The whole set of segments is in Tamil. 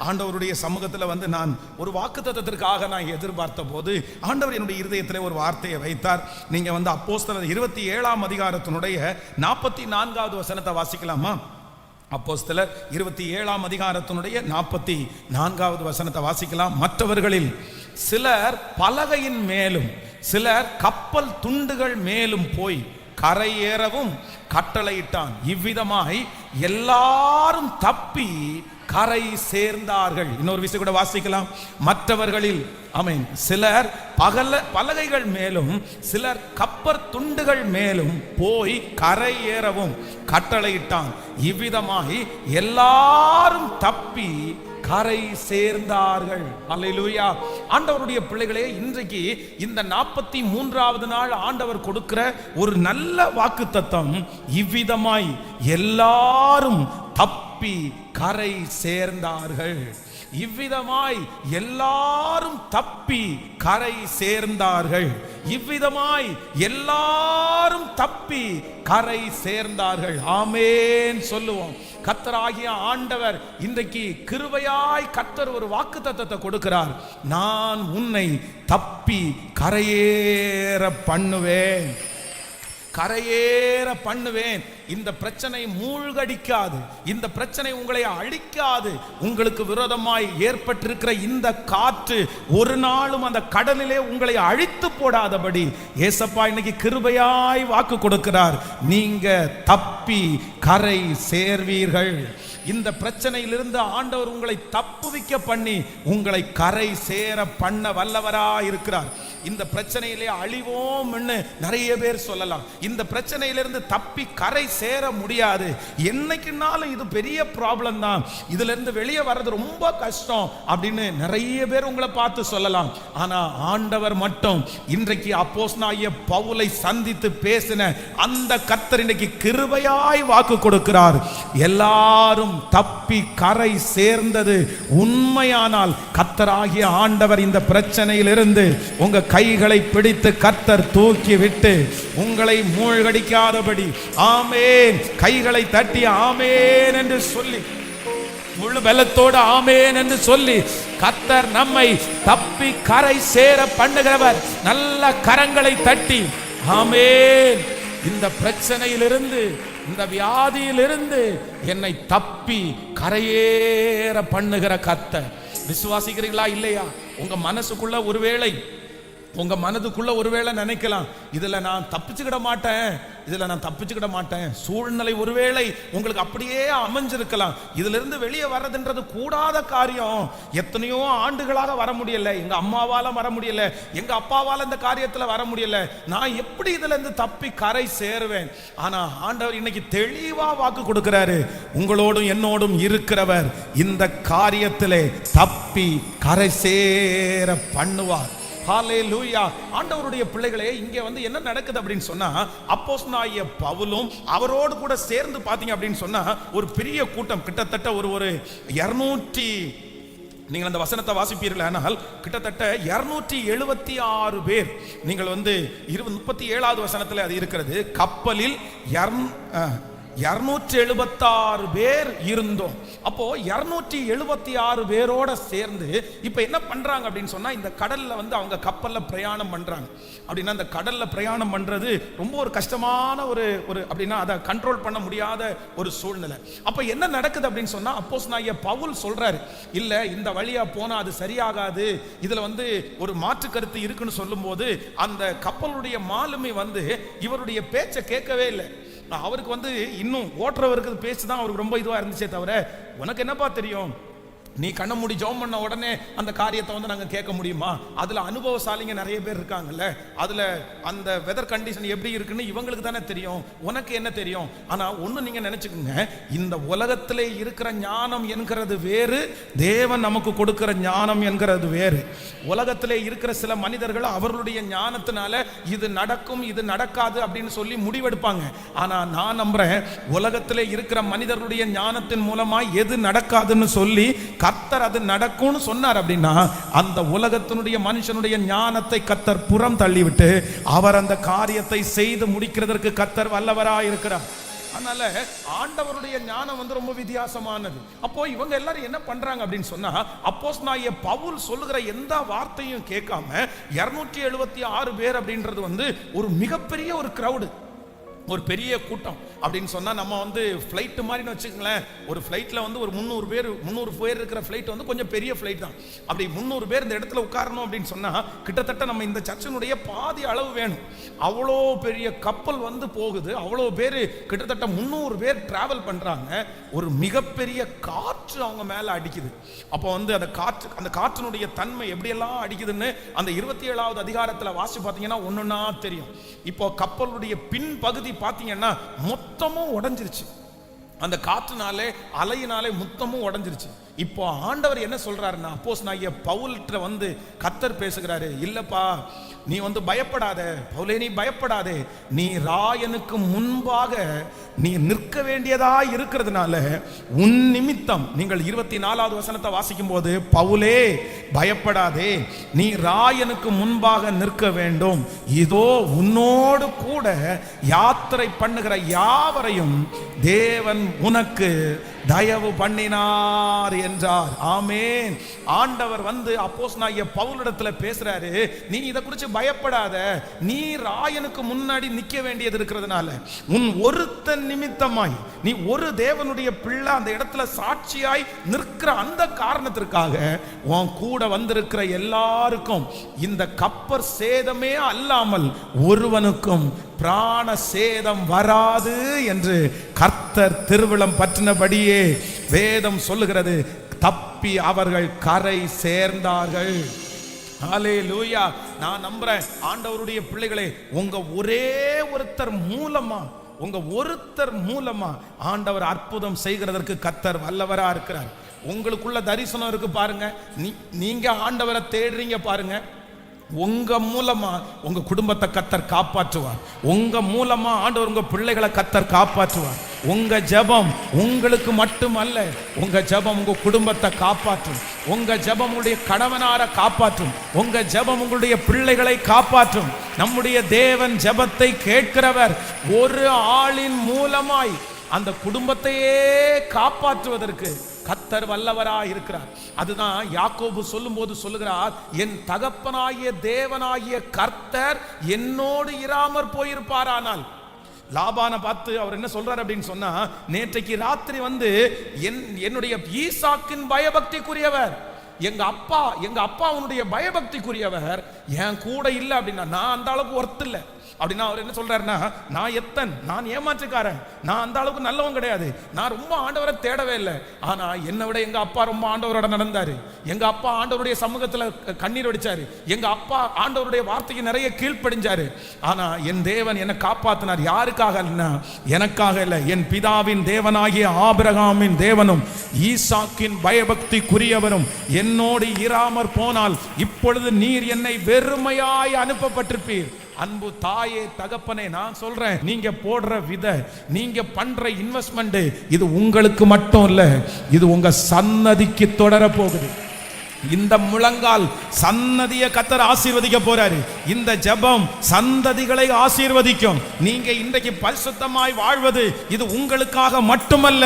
ஆண்டவருடைய சமூகத்தில் நான் ஒரு வாக்குத்தத்தத்திற்காக நான் எதிர்பார்த்த போது ஆண்டவர் என்னுடைய இருதயத்தில் ஒரு வார்த்தையை வைத்தார். நீங்கள் அப்போஸ்தலர் 27ஆம் அதிகாரத்தினுடைய 44வது வசனத்தை வாசிக்கலாமா? அப்போஸ்தலர் 27ஆம் அதிகாரத்தினுடைய 44வது வசனத்தை வாசிக்கலாம். மற்றவர்களில் சிலர் பலகையின் மேலும் சிலர் கப்பல் துண்டுகள் மேலும் போய் கரையேறவும் கட்டளையிட்டான். இவ்விதமாய் எல்லாரும் தப்பி கரை சேர்ந்தார்கள். இன்னொரு விஷயம் கூட வாசிக்கலாம். மற்றவர்களில் ஆமென் சிலர் பலகைகள் மேலும் சிலர் கப்பற் துண்டுகள் மேலும் போய் கரை ஏறவும் கட்டளையிட்டான். இவ்விதமாய் எல்லாரும் தப்பி கரை சேர்ந்தார்கள். அல்லேலூயா. ஆண்டவருடைய பிள்ளைகளே, இன்றைக்கு இந்த 43வது நாள் ஆண்டவர் கொடுக்கிற ஒரு நல்ல வாக்குத்தத்தம், இவ்விதமாய் எல்லாரும் தப்பி கரை சேர்ந்தார்கள். இவ்விதமாய் எல்லாரும் தப்பி கரை சேர்ந்தார்கள். இவ்விதமாய் எல்லாரும் தப்பி கரை சேர்ந்தார்கள். ஆமென் சொல்லுவோம். கர்த்தராகிய ஆண்டவர் இன்றைக்கு கிருபையாய் கர்த்தர் ஒரு வாக்குத்தத்தத்தை கொடுக்கிறார். நான் உன்னை தப்பி கரையேற பண்ணுவேன், கரையேற பண்ணுவேன். இந்த பிரச்சனை மூழ்கடிக்காது, இந்த பிரச்சனை உங்களை அழிக்காது. உங்களுக்கு விரோதமாய் ஏற்பட்டிருக்கிற இந்த காற்று ஒரு நாளும் அந்த கடலிலே உங்களை அழித்து போடாதபடி ஏசப்பா இன்னைக்கு கிருபையாய் வாக்கு கொடுக்கிறார். நீங்க தப்பி கரை சேர்வீர்கள். இந்த பிரச்சனையிலிருந்து ஆண்டவர் உங்களை தப்புவிக்க பண்ணி உங்களை கரை சேர பண்ண வல்லவராய் இருக்கிறார். இந்த பிரச்சனையிலே அழிவோம் நிறைய பேர் சொல்லலாம். இந்த பிரச்சனையிலிருந்து தப்பி கரை சேர முடியாது. என்னைக்குனாலும் இது பெரிய ப்ராப்ளம் தான், இதுல இருந்து வெளியே வர்றது ரொம்ப கஷ்டம் அப்படின்னு நிறைய பேர் உங்களை பார்த்து சொல்லலாம். ஆனா ஆண்டவர் மட்டும் இன்றைக்கு அப்போஸ்தலனாகிய பவுலை சந்தித்து பேசின அந்த கர்த்தர் இன்னைக்கு கிருபையாய் வாக்கு கொடுக்கிறார். எல்லாரும் தப்பி கரை சேர்ந்தது உண்மையானால் கர்த்தராகிய ஆண்டவர் இந்த பிரச்சனையிலிருந்து உங்க கைகளை பிடித்து கர்த்தர் தூக்கி விட்டு உங்களை மூழ்கடிக்காதபடி ஆமென் கைகளை தட்டி ஆமென் என்று சொல்லி முழு பலத்தோடு ஆமென் என்று சொல்லி கர்த்தர் நம்மை தப்பி கரை சேர பண்ணுகிறவர். நல்ல கரங்களை தட்டி ஆமென். இந்த பிரச்சனையிலிருந்து இந்த வியாதியிலிருந்து என்னை தப்பி கரையேற பண்ணுகிற கர்த்தர். விசுவாசிக்கிறீங்களா இல்லையா? உங்க மனசுக்குள்ள ஒருவேளை உங்க மனதுக்குள்ள ஒருவேளை நினைக்கலாம், இதுல நான் தப்பிச்சுக்கிட மாட்டேன், இதுல நான் தப்பிச்சுக்கிட மாட்டேன். சூழ்நிலை ஒருவேளை உங்களுக்கு அப்படியே அமைஞ்சிருக்கலாம். இதுல இருந்து வெளியே வர்றதுன்றது கூடாத காரியம். எத்தனையோ ஆண்டுகளாக வர முடியல, எங்க அம்மாவால வர முடியல, எங்க அப்பாவால இந்த காரியத்துல வர முடியல, நான் எப்படி இதுல இருந்து தப்பி கரை சேருவேன்? ஆனா ஆண்டவர் இன்னைக்கு தெளிவா வாக்கு கொடுக்கிறாரு. உங்களோடும் என்னோடும் இருக்கிறவர் இந்த காரியத்திலே தப்பி கரை சேர பண்ணுவார். ஹல்லேலூயா. ஆண்டவருடைய பிள்ளைகளே, இங்க என்ன நடக்குது அப்படின்னு சொன்னா, அப்போஸ்தலனாகிய பவுலும் அவரோடு கூட சேர்ந்து பாத்தீங்க அப்படின்னு சொன்னா ஒரு பெரிய கூட்டம், கிட்டத்தட்ட ஒரு 200, நீங்கள் அந்த வசனத்தை வாசிப்பீர்கள் ஆனால் கிட்டத்தட்ட 276 பேர். நீங்கள் 37வது வசனத்தில் அது இருக்கிறது. கப்பலில் 276 பேர் இருந்தோம். அப்போ 276 பேரோட சேர்ந்து இப்ப என்ன பண்றாங்க அப்படின்னு சொன்னா, இந்த கடல்ல அவங்க கப்பல்ல பிரயாணம் பண்றாங்க. அப்படின்னா அந்த கடல்ல பிரயாணம் பண்றது ரொம்ப ஒரு கஷ்டமான ஒரு அப்படின்னா அதை கண்ட்ரோல் பண்ண முடியாத ஒரு சூழ்நிலை. அப்ப என்ன நடக்குது அப்படின்னு சொன்னா, அப்போஸ்தலனாகிய பவுல் சொல்றாரு, இல்ல இந்த வழியா போனா அது சரியாகாது, இதுல ஒரு மாற்று கருத்து இருக்குன்னு சொல்லும் போது அந்த கப்பலுடைய மாலுமி இவருடைய பேச்சை கேட்கவே இல்லை. அவருக்கு இன்னும் ஓட்டுறவருக்கு பேச்சுதான் அவருக்கு ரொம்ப இதுவா இருந்துச்சே தவிர, உனக்கு என்னப்பா தெரியும், நீ கண்ண மூடி ஜெபம் பண்ண உடனே அந்த காரியத்தை நாங்க கேட்க முடியுமா? அதுல அனுபவசாலிங்க நிறைய பேர் இருக்காங்கல்ல, அதுல அந்த வெதர் கண்டிஷன் எப்படி இருக்குன்னு இவங்களுக்கு தானே தெரியும், உனக்கு என்ன தெரியும்? ஆனா ஒண்ணு நீங்க நினைச்சுக்கோங்க, இந்த உலகத்திலே இருக்கிற ஞானம் என்கிறது வேறு, தேவன் நமக்கு கொடுக்கிற ஞானம் என்கிறது வேறு. உலகத்திலே இருக்கிற சில மனிதர்கள் அவர்களுடைய ஞானத்தினால இது நடக்கும் இது நடக்காது அப்படின்னு சொல்லி முடிவெடுப்பாங்க. ஆனா நான் நம்புறேன், உலகத்திலே இருக்கிற மனிதர்களுடைய ஞானத்தின் மூலமா எது நடக்காதுன்னு சொல்லி கர்த்தர் அது நடக்கும்னு சொன்னார். அப்படின்னா அந்த உலகத்தினுடைய மனுஷனுடைய ஞானத்தை கர்த்தர் புறம் தள்ளிவிட்டு அவர் அந்த காரியத்தை செய்து முடிக்கிறதற்கு கர்த்தர் வல்லவராய் இருக்கிறார். அதனால ஆண்டவருடைய ஞானம் வந்து ரொம்ப வித்தியாசமானது. அப்போ இவங்க எல்லாரும் என்ன பண்றாங்க அப்படின்னு சொன்னா, அப்போஸ்தலனாகிய பவுல் சொல்லுகிற எந்த வார்த்தையும் கேட்காம 276 பேர் அப்படின்றது வந்து ஒரு மிகப்பெரிய ஒரு கிரவுடு, ஒரு பெரிய கூட்டம் அப்படின்னு சொன்னா நம்ம வந்து ஃப்ளைட் மாதிரின்னு வச்சுக்கங்களேன். ஒரு ஃப்ளைட்ல வந்து ஒரு 300 பேர் இருக்கிற ஃப்ளைட் வந்து கொஞ்சம் பெரிய ஃப்ளைட் தான். அப்படி 300 பேர் இந்த இடத்துல உட்காரணும் அப்படின்னு சொன்னா கிட்டத்தட்ட நம்ம இந்த சர்ச்சினுடைய பாதி அளவு வேணும். அவ்வளோ பெரிய கப்பல் வந்து போகுது, அவ்வளோ பேர், கிட்டத்தட்ட 300 பேர் டிராவல் பண்றாங்க. ஒரு மிகப்பெரிய காற்று அவங்க மேல அடிக்குது. அப்போ வந்து அந்த காற்றினுடைய தன்மை எப்படியெல்லாம் அடிக்குதுன்னு அந்த 27வது அதிகாரத்தில் வாசி பார்த்தீங்கன்னா ஒன்னொன்னா தெரியும். இப்போ கப்பலுடைய பின் பகுதி பார்த்தீங்கன்னா மொத்தமும் உடைஞ்சிருச்சு. அந்த காற்றுனாலே அலையினாலே மொத்தமும் உடைஞ்சிருச்சு. இப்போ ஆண்டவர் என்ன சொல்றாருன்னா, அப்போஸ்தலனாகிய பவுல்கிட்ட வந்து கர்த்தர் பேசுகிறாரு, இல்லப்பா நீ வந்து பயப்படாத பவுலே, நீ பயப்படாதே, நீ ராயனுக்கு முன்பாக நீ நிற்க வேண்டியதா இருக்கிறதுனால உன் நிமித்தம், நீங்கள் 24வது வசனத்தை வாசிக்கும் போது, பவுலே பயப்படாதே, நீ ராயனுக்கு முன்பாக நிற்க வேண்டும், இதோ உன்னோடு கூட யாத்திரை பண்ணுகிற யாவரையும் தேவன் உனக்கு தயவு பண்ணினார் என்றார். ஆமென். ஆண்டவர் வந்து அப்போஸ்தலனாகிய பவுலிடத்துல பேசுறாரு, நீ இதை குறித்து பயப்படாத, நீ ராயனுக்கு முன்னாடி நிக்க வேண்டியது இருக்கிறதுனால உன் ஒருத்தன் நிமித்தமாய் நீ ஒரு தேவனுடைய பிள்ளை அந்த இடத்துல சாட்சியாய் நிற்கிற அந்த காரணத்திற்காக உன் கூட வந்திருக்கிற எல்லாருக்கும் இந்த கப்பர் சேதமே அல்லாமல் ஒருவனுக்கும் பிராண சேதம் வராது என்று கர்த்தர் திருவிழம் பற்றினபடியே வேதம் சொல்லுகிறது. தப்பி அவர்கள் கரை சேர்ந்தார்கள். ஹல்லேலூயா. நான் நம்புறேன் ஆண்டவருடைய பிள்ளைகளே, உங்க ஒருத்தர் மூலமா ஆண்டவர் அற்புதம் செய்கிறதற்கு கர்த்தர் வல்லவரா இருக்கிறார். உங்களுக்குள்ள தரிசனம் இருக்கு பாருங்க, நீங்க ஆண்டவரை தேடுறீங்க பாருங்க, உங்க மூலமா உங்க குடும்பத்தை கர்த்தர் காப்பாற்றுவார். உங்க மூலமா ஆண்டவர் உங்க பிள்ளைகளை கர்த்தர் காப்பாற்றுவார். உங்க ஜெபம் உங்களுக்கு மட்டுமல்ல, உங்க ஜெபம் உங்க குடும்பத்தை காப்பாற்றும். உங்க ஜெபம் உங்களுடைய கணவனார காப்பாற்றும். உங்க ஜெபம் உங்களுடைய பிள்ளைகளை காப்பாற்றும். நம்முடைய தேவன் ஜெபத்தை கேட்கிறவர். ஒரு ஆளின் மூலமாய் அந்த குடும்பத்தையே காப்பாற்றுவதற்கு கர்த்தர் வல்லவராய் இருக்கிறார். அதுதான் யாக்கோபு சொல்லும்போது சொல்லுகிறார், என் தகப்பனாகிய தேவனாகிய கர்த்தர் என்னோடு இராமற் போயிருப்பாரானால். லாபானை பார்த்து அவர் என்ன சொல்றார் அப்படின்னு சொன்னா, நேற்றைக்கு ராத்திரி வந்து என்னுடைய ஈசாக்கின் பயபக்திக்குரியவர், எங்க அப்பா உன்னுடைய பயபக்திக்குரியவர் என் கூட இல்லை அப்படின்னா, நான் அந்த அளவுக்கு ஒர்த் இல்லை அப்படின்னா அவர் என்ன சொல்றாருன்னா, நான் ஏமாற்றுக்காரன், நான் அந்த அளவுக்கு நல்லவன் கிடையாது, நான் ரொம்ப ஆண்டவரை தேடவே இல்லை, ஆனா என்னை விட எங்க அப்பா ரொம்ப ஆண்டவரோட நடந்தாரு, எங்க அப்பா ஆண்டவருடைய சமூகத்துல கண்ணீர் வடிச்சாரு, எங்க அப்பா ஆண்டவருடைய வார்த்தைக்கு நிறைய கீழ்ப்படிஞ்சாரு, ஆனா என் தேவன் என்னை காப்பாத்தினார். யாருக்காக? எனக்காக இல்லை, என் பிதாவின் தேவனாகிய ஆபிரகாமின் தேவனும் ஈசாக்கின் பயபக்திக்குரியவரும் என்னோடு இராமற் போனால் இப்பொழுது நீர் என்னை வெறுமையாய் அனுப்பப்பட்டிருப்பீர். அன்பு தாயே, தகப்பனே, நான் சொல்றேன், நீங்க போடுற விதை, நீங்க பண்ற இன்வெஸ்ட்மெண்ட், இது உங்களுக்கு மட்டும் இல்ல, இது உங்க சன்னதிக்கு தொடர போகுது. இந்த முழங்கால் சன்னதியை கர்த்தர் ஆசீர்வதிக்க போறாரு. இந்த ஜெபம் சந்ததிகளை ஆசீர்வதிக்கும். நீங்க இன்றைக்கு பரிசுத்தமாய் வாழ்வது இது உங்களுக்காக மட்டுமல்ல,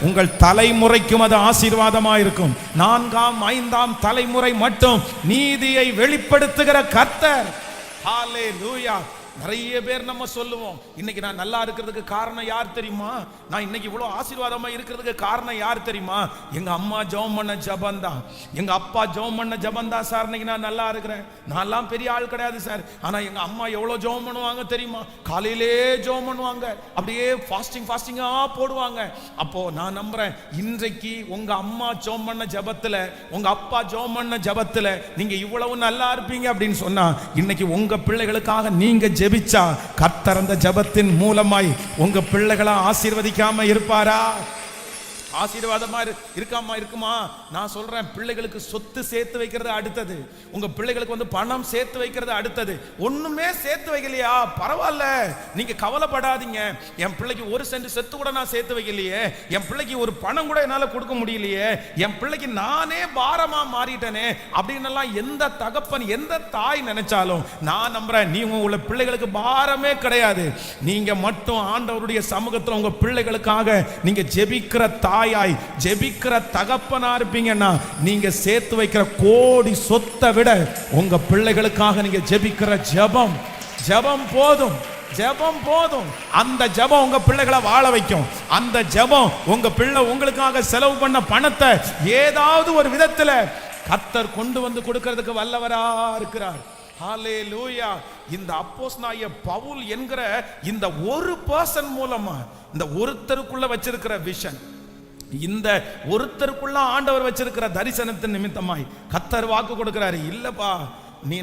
உங்கள் தலைமுறைக்கும் அது ஆசீர்வாதமாய் இருக்கும். 4ஆம் 5ஆம் தலைமுறை மட்டும் நீதியை வெளிப்படுத்துகிற கர்த்தர். ஹல்லேலூயா. நிறைய பேர் நம்ம சொல்லுவோம், இன்னைக்கு நான் நல்லா இருக்கிறதுக்கு காரணம் யார் தெரியுமா? நான் இன்னைக்கு இவ்வளவு ஆசீர்வாதமா இருக்கிறதுக்கு காரணம் யார் தெரியுமா? எங்க அம்மா ஜெபம் பண்ண ஜெபந்தான், எங்க அப்பா ஜெபம் பண்ண ஜெபந்தான் சார், இன்னைக்கு நான் நல்லா இருக்கிறேன். நான்லாம் பெரிய ஆள் கிடையாது சார், ஆனா எங்க அம்மா எவ்வளவு ஜெபம் பண்ணுவாங்க தெரியுமா? காலையிலே ஜெபம் பண்ணுவாங்க, அப்படியே ஃபாஸ்டிங்கா போடுவாங்க. அப்போ நான் நம்புறேன், இன்றைக்கு உங்க அம்மா ஜெபம் பண்ண ஜெபத்துல, உங்க அப்பா ஜெபம் பண்ண ஜெபத்துல நீங்க இவ்வளவு நல்லா இருப்பீங்க அப்படின்னு சொன்னா, இன்னைக்கு உங்க பிள்ளைகளுக்காக நீங்க ஜெபிச்சா கர்த்தர் அந்த ஜெபத்தின் மூலமாய் உங்க பிள்ளைகளை ஆசீர்வதிக்காம இருப்பாரா? ஆசீர்வாதமா இருக்குமா? நான் சொல்றேன், பிள்ளைகளுக்கு சொத்து சேர்த்து வைக்கிறது அடுத்தது. உங்க பிள்ளைகளுக்கு வந்து பணம் சேர்த்து வைக்கிறது அடுத்தது. ஒண்ணுமே சேர்த்து வைக்கலையா? பரவாயில்ல, நீங்க கவலைப்படாதீங்க. என் பிள்ளைக்கு ஒரு சென்ட் செத்து கூட நான் சேர்த்து வைக்கலையே, என் பிள்ளைக்கு ஒரு பணம் கூட என்னால கொடுக்க முடியலையே, என் பிள்ளைக்கு நானே பாரமா மாறிட்டேனே அப்படின்னு எல்லாம் எந்த தகப்பன் எந்த தாய் நினைச்சாலும் நான் நம்புறேன், நீ உங்க பிள்ளைகளுக்கு பாரமே கிடையாது. நீங்க மட்டும் ஆண்டவருடைய சமூகத்தில் உங்க பிள்ளைகளுக்காக நீங்க ஜெபிக்கிற தாயாய், ஜெபிக்கிற தகப்பனா இருப்பீங்கன்னா, நீங்க சேர்த்து வைக்கிற கோடி சொத்தை விட உங்க பிள்ளைகளுக்காக நீங்க ஜெபிக்கிற ஜெபம் போதும். ஜெபம் போதும். அந்த ஜெபம் உங்க பிள்ளைகளை வாழ வைக்கும். அந்த ஜெபம் உங்க பிள்ளை உங்களுக்காக செலவு பண்ண பணத்தை ஏதாவது ஒரு விதத்துல கர்த்தர் கொண்டு வந்து கொடுக்கிறதுக்கு வல்லவரா இருக்கிறார். ஹல்லேலூயா. இந்த அப்போஸ்தலனாகிய பவுல் என்கிற இந்த ஒரு பர்சன் மூலமா, இந்த ஒருத்தருக்குள்ள வச்சிருக்கிற விஷன், இந்த ஒருத்தருக்குள்ள ஆண்டவர் வச்சிருக்கிற தரிசனத்தின் நிமித்தமாய் கர்த்தர் வாக்கு கொடுக்கிறாரு. இல்லப்பா,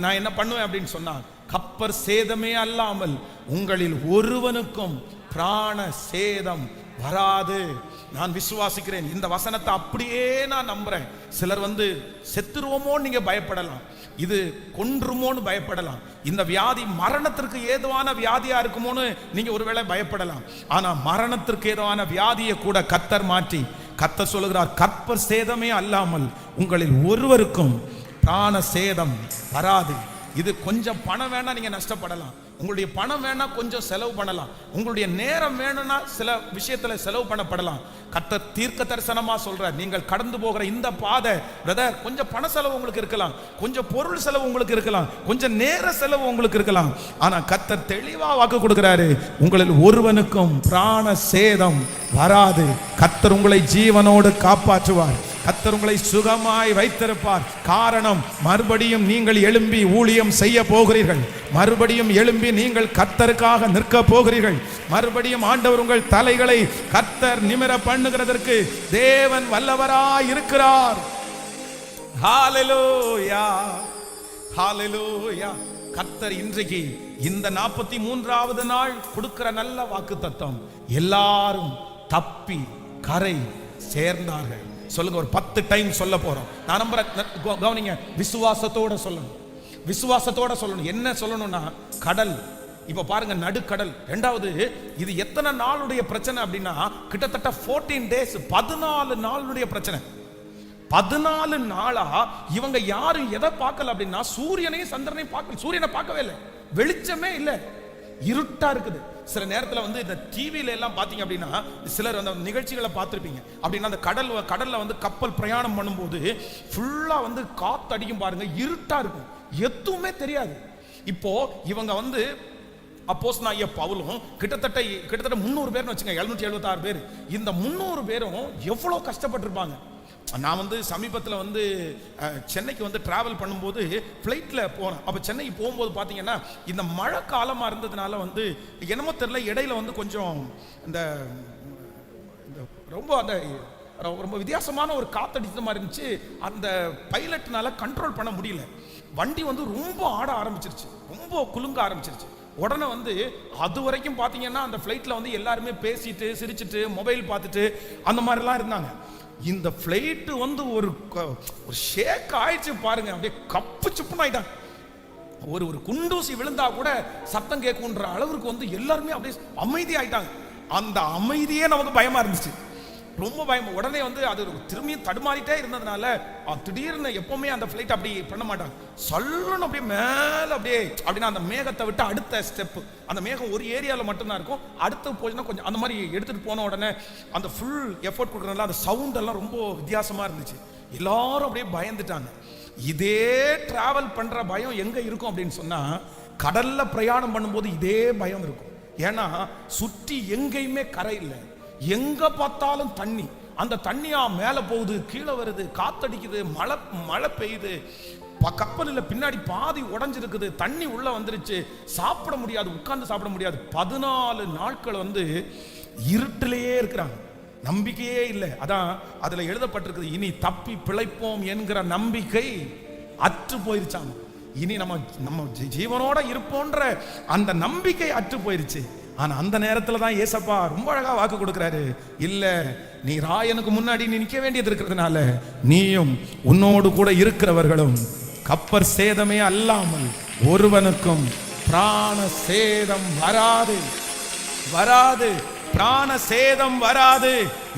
நான் என்ன பண்ணுவேன் அப்படின்னு சொன்னார், கப்பர் சேதமே அல்லாமல் உங்களில் ஒருவனுக்கும் பிராண சேதம் வராது. நான் விசுவாசிக்கிறேன். இந்த வசனத்தை அப்படியே நான் நம்புறேன். சிலர் வந்து செத்துருவோமோ நீங்க பயப்படலாம், இது கொன்றுமோன்னு பயப்படலாம், இந்த வியாதி மரணத்திற்கு ஏதுவான வியாதியா இருக்குமோன்னு நீங்க ஒருவேளை பயப்படலாம். ஆனா மரணத்திற்கு ஏதுவான வியாதியை கூட கர்த்தர் மாற்றி, கர்த்தர் சொல்லுகிறார், கற்பர் சேதமே அல்லாமல் உங்களில் ஒருவருக்கும் பிராண சேதம் வராது. இது கொஞ்சம் பணம் வேணா நீங்க நஷ்டப்படலாம், உங்களுடைய பணம் வேணா கொஞ்சம் செலவு பண்ணலாம், உங்களுடைய நேரம் வேணும்னா சில விஷயத்துல செலவு பண்ணப்படலாம். கர்த்தர் தீர்க்க தரிசனமா சொல்ற, நீங்கள் கடந்து போகிற இந்த பாதை பிரதர், கொஞ்சம் பண செலவு உங்களுக்கு இருக்கலாம், கொஞ்சம் பொருள் செலவு உங்களுக்கு இருக்கலாம், கொஞ்சம் நேர செலவு உங்களுக்கு இருக்கலாம். ஆனா கர்த்தர் தெளிவா வாக்கு கொடுக்கிறாரு, உங்களில் ஒருவனுக்கும் பிராண சேதம் வராது. கர்த்தர் உங்களை ஜீவனோடு காப்பாற்றுவார். கர்த்தர் உங்களை சுகமாய் வைத்திருப்பார். காரணம், மறுபடியும் நீங்கள் எழும்பி ஊழியம் செய்ய போகிறீர்கள். மறுபடியும் எழும்பி நீங்கள் கர்த்தருக்காக நிற்க போகிறீர்கள். மறுபடியும் ஆண்டவர் உங்கள் தலைகளை கர்த்தர் நிமிர பண்ணுகிறதற்கு தேவன் வல்லவராய் இருக்கிறார். ஹல்லேலூயா, ஹல்லேலூயா. கர்த்தர் இன்றைக்கு இந்த 43வது நாள் கொடுக்கிற நல்ல வாக்குத்தத்தம், எல்லாரும் தப்பி கரை சேர்ந்தார்கள். சொல்லுங்க, ஒரு 10 டைம் சொல்ல போறோம். நான் நம்புறேன், கவனிங்க, விசுவாசத்தோட சொல்லணும், விசுவாசத்தோட சொல்லணும். என்ன சொல்லணும்னா, கடல் இப்ப பாருங்க, நடுக்கடல். ரெண்டாவது, இது எத்தனை நாளுடைய பிரச்சனை அப்படின்னா, கிட்டத்தட்ட 14 டேஸ், 14 நாளுடைய பிரச்சனை. 14 நாளா இவங்க யாரும் எதை பார்க்கல அப்படின்னா, சூரியனையும் சந்திரனையும் பார்க்கல. சூரியனை பார்க்கவே இல்லை, வெளிச்சமே இல்லை, இருட்டா இருக்குது. சில நேரத்தில் வந்து இந்த டிவியில எல்லாம் பார்த்தீங்க அப்படின்னா, சிலர் அந்த நிகழ்ச்சிகளை பார்த்துருப்பீங்க. அப்படின்னா அந்த கடல்ல வந்து கப்பல் பிரயாணம் பண்ணும்போது ஃபுல்லா வந்து காத்து அடிக்கும் பாருங்க, இருட்டா இருக்கும், எதுவுமே தெரியாது. இப்போ இவங்க வந்து அப்போஸ்தலனாகிய பவுலும் கிட்டத்தட்ட 300 பேர்னு வச்சுங்க, 776 பேர். இந்த 300 பேரும் எவ்வளோ கஷ்டப்பட்டிருப்பாங்க. நான் வந்து சமீபத்தில் வந்து சென்னைக்கு வந்து டிராவல் பண்ணும்போது ஃப்ளைட்டில் போனேன். அப்போ சென்னைக்கு போகும்போது பார்த்தீங்கன்னா, இந்த மழை காலமாக இருந்ததுனால வந்து என்னமோ தெரியல, இடையில வந்து கொஞ்சம் இந்த ரொம்ப வித்தியாசமான ஒரு காத்தடித்த மாதிரி இருந்துச்சு. அந்த பைலட்னால கண்ட்ரோல் பண்ண முடியல. வண்டி வந்து ரொம்ப ஆட ஆரம்பிச்சிருச்சு, ரொம்ப குலுங்க ஆரம்பிச்சிருச்சு. உடனே வந்து அது வரைக்கும் பார்த்தீங்கன்னா அந்த ஃப்ளைட்டில் வந்து எல்லாருமே பேசிட்டு சிரிச்சுட்டு மொபைல் பார்த்துட்டு அந்த மாதிரிலாம் இருந்தாங்க. இந்த ஃப்ளைட்டு வந்து ஒரு ஷேக் ஆயிடுச்சு பாருங்க, அப்படியே கப்பு சுப்புன்னு ஆயிட்டாங்க. ஒரு குண்டூசி விழுந்தா கூட சத்தம் கேட்குன்ற அளவுக்கு வந்து எல்லாருமே அப்படியே அமைதி ஆயிட்டாங்க. அந்த அமைதியே நமக்கு பயமா இருந்துச்சு, ரொம்ப பயம். உடனே வந்து அது திரும்பி தடுமாறிட்டே இருந்ததுனால திடீர்னு எப்பவுமே அந்த ஃப்ளைட் அப்படி பண்ண மாட்டாங்க, சொல்லணும் அப்படியே மேலே அப்படியே அப்படின்னா அந்த மேகத்தை விட்டு அடுத்த ஸ்டெப்பு, அந்த மேகம் ஒரு ஏரியாவில் மட்டும்தான் இருக்கும், அடுத்து போச்சுன்னா கொஞ்சம் அந்த மாதிரி எடுத்துட்டு போன உடனே அந்த ஃபுல் எஃபோர்ட் கொடுக்குறதுனால அந்த சவுண்ட் எல்லாம் ரொம்ப வித்தியாசமா இருந்துச்சு. எல்லாரும் அப்படியே பயந்துட்டாங்க. இதே டிராவல் பண்ற பயம் எங்க இருக்கும் அப்படின்னு சொன்னா, கடல்ல பிரயாணம் பண்ணும்போது இதே பயம் இருக்கும். ஏன்னா சுற்றி எங்கேயுமே கரை இல்லை, எங்க பார்த்தாலும் தண்ணி. அந்த தண்ணியா மேல போகுது, கீழே வருது, காத்தடிக்குது, மழை பெய்யுது, கப்பலில் பின்னாடி பாதி உடைஞ்சிருக்குது, தண்ணி உள்ள வந்துருச்சு, சாப்பிட முடியாது, உட்கார்ந்து சாப்பிட முடியாது. 14 நாட்கள் வந்து இருட்டிலேயே இருக்கிறாங்க, நம்பிக்கையே இல்லை. அதான் அதுல எழுதப்பட்டிருக்குது, இனி தப்பி பிழைப்போம் என்கிற நம்பிக்கை அற்று போயிருச்சாங்க. இனி நம்ம ஜீவனோட இருப்போன்ற அந்த நம்பிக்கை அற்று போயிருச்சு. ஆனா அந்த நேரத்துல தான் ஏசப்பா ரொம்ப அழகா வாக்கு கொடுக்கிறாரு, இல்ல நீ ராயனுக்கு முன்னாடி நீ நிக்க வேண்டியது இருக்கிறதுனால நீயும் உன்னோடு கூட இருக்கிறவர்களும் கப்பர் சேதமே அல்லாமல் ஒருவனுக்கும் பிராண சேதம் வராது, வராது, பிராண சேதம் வராது.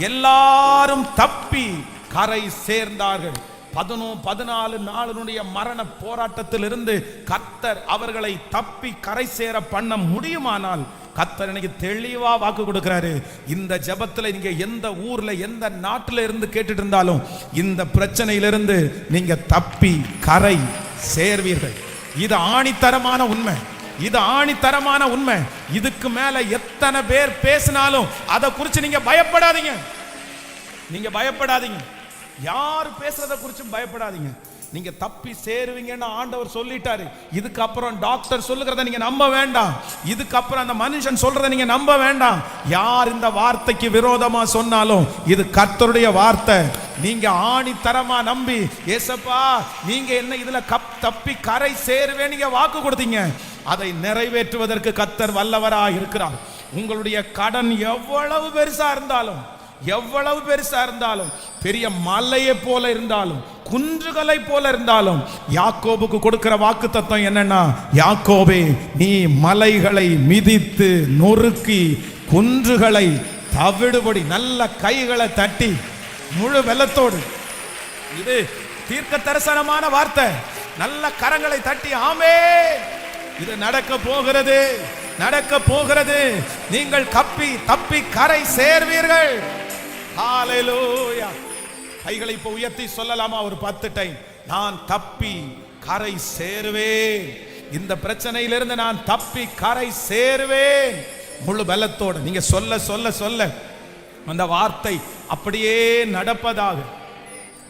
எல்லாரும் தப்பி கரை சேர்ந்தார்கள். 14 நாளினுடைய மரண போராட்டத்திலிருந்து கர்த்தர் அவர்களை தப்பி கரை சேர பண்ண முடியுமானால், கர்த்தர் எனக்கு தெளிவா வாக்கு கொடுக்கிறாரு, இந்த ஜெபத்துல நீங்க எந்த ஊர்ல எந்த நாட்டில இருந்து கேட்டுட்டு இருந்தாலும் இந்த பிரச்சனையிலிருந்து நீங்க தப்பி கரை சேர்வீர்கள். இது ஆணித்தரமான உண்மை, இது ஆணித்தரமான உண்மை. இதுக்கு மேல எத்தனை பேர் பேசினாலும் அதை குறித்து நீங்க பயப்படாதீங்க, நீங்க பயப்படாதீங்க. யார் பேசுறத குறிச்சும் பயப்படாதீங்க. நீங்க தப்பி சேருவீங்கன்னு ஆண்டவர் சொல்லிட்டாரு. இதுக்கப்புறம் டாக்டர் சொல்லுகிறத நீங்க நம்ப வேண்டாம், இதுக்கப்புறம் அந்த மனுஷன் சொல்றத நீங்க நம்ப வேண்டாம். யார் இந்த வார்த்தைக்கு விரோதமா சொன்னாலும் இது கர்த்தருடைய வார்த்தை. நீங்க ஆணித்தரமா நம்பி, ஏசப்பா நீங்க என்ன இதுல தப்பி கரை சேருவே நீங்க வாக்கு கொடுத்தீங்க, அதை நிறைவேற்றுவதற்கு கர்த்தர் வல்லவராக இருக்கிறார். உங்களுடைய கடன் எவ்வளவு பெருசா இருந்தாலும், எவ்வளவு பெருசா இருந்தாலும், பெரிய மலையை போல இருந்தாலும், குன்றுகளை போல இருந்தாலும், யாக்கோபுக்கு கொடுக்கிற வாக்குத்தத்தம் என்னன்னா, யாக்கோபே நீ மலைகளை மிதித்து நொறுக்கி குன்றுகளை தவிடுபடி, நல்ல கைகளை தட்டி முழு வெள்ளத்தோடு, இது தீர்க்க தரிசனமான வார்த்தை, நல்ல கரங்களை தட்டி ஆமே இது நடக்க போகிறது, நடக்க போகிறது. நீங்கள் தப்பி கரை சேர்வீர்கள். ஹalleluya. கைகளை இப்ப உயர்த்தி சொல்லலாமா ஒரு 10 டைம், நான் தப்பி கரை சேருவேன், இந்த பிரச்சனையிலிருந்து நான் தப்பி கரை சேருவேன். முழு பலத்தோட நீங்க சொல்ல சொல்ல சொல்ல அந்த வார்த்தை அப்படியே நடப்பதாக,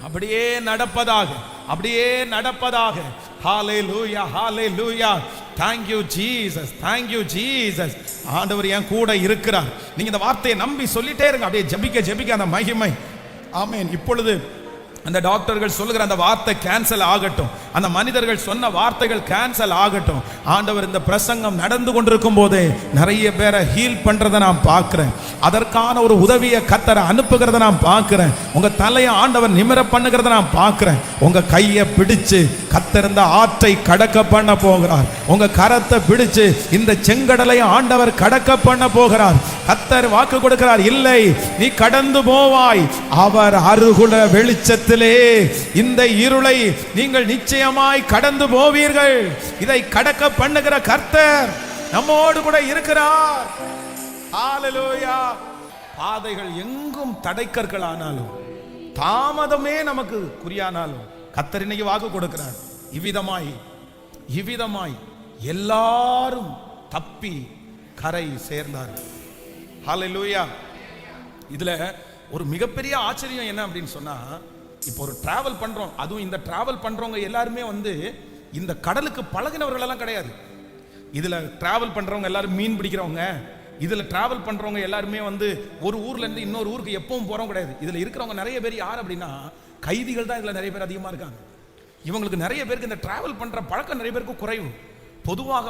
அப்படியே நடப்பதாக, அப்படியே நடப்பதாக. ஹalleluya, ஹalleluya. Thank you Jesus, thank you Jesus. ஆண்டவர் என் கூட இருக்கிறார். நீங்க இந்த வார்த்தையை நம்பி சொல்லிட்டே இருங்க, அப்படியே ஜெபிக்க ஜெபிக்க அந்த மகிமை. ஆமென். இப்பொழுது அந்த டாக்டர்கள் சொல்லுகிற அந்த வார்த்தை கேன்சல் ஆகட்டும், அந்த மனிதர்கள் சொன்ன வார்த்தைகள் கேன்சல் ஆகட்டும். ஆண்டவர் இந்த பிரசங்கம் நடந்து கொண்டிருக்கும் போதே நிறைய பேரை ஹீல் பண்றதை நான் பார்க்கிறேன். அதற்கான ஒரு உதவியை கர்த்தர் அனுப்புகிறத நான் பார்க்கிறேன். உங்க தலையை ஆண்டவர் நிமிர பண்ணுகிறத நான் பார்க்கிறேன். உங்க கையை பிடிச்சு கர்த்தர் இந்த ஆற்றை கடக்க பண்ண போகிறார். உங்க கரத்தை பிடிச்சு இந்த செங்கடலை ஆண்டவர் கடக்க பண்ண போகிறார். கர்த்தர் வாக்கு கொடுக்கிறார், இல்லை நீ கடந்து போவாய், அவர் அருகுல வெளிச்சத்தில் இந்த இருளை நீங்கள் நிச்சயமாய் கடந்து போவீர்கள். இதை கடக்க பண்ணுகிற கர்த்தர் நம்மோடு கூட இருக்கிறார். ஹalleluya. பாதைகள் எங்கும் தடைக்கற்கள் ஆனாலும், தாமதமே நமக்கு குறியானாலும் கர்த்தர் இன்னைக்கு வாக்கு கொடுக்கிறார், இவ்விதமாய் எல்லாரும் தப்பி கரை சேர்ந்தார்கள். ஹalleluya. இதுல ஒரு மிகப்பெரிய ஆச்சரியம் என்ன அப்படின்னு சொன்னா, இப்போ ஒரு டிராவல் பண்றோம், அதுவும் இந்த டிராவல் பண்றவங்க எல்லாருமே இந்த கடலுக்கு பழகினவர்கள் எல்லாம் கிடையாது. இதுல டிராவல் பண்றவங்க எல்லாரும் மீன் பிடிக்கிறவங்க, இதுல டிராவல் பண்றவங்க எல்லாருமே ஒரு ஊர்ல இருந்து இன்னொரு ஊருக்கு எப்பவும் போறவங்க கிடையாது. இதுல இருக்கிறவங்க நிறைய பேர் யார் அப்படின்னா கைதிகள் தான் இதுல நிறைய பேர் அதிகமா இருக்காங்க. இவங்களுக்கு நிறைய பேருக்கு இந்த டிராவல் பண்ற பழக்கம் நிறைய பேருக்கு குறைவு. பொதுவாக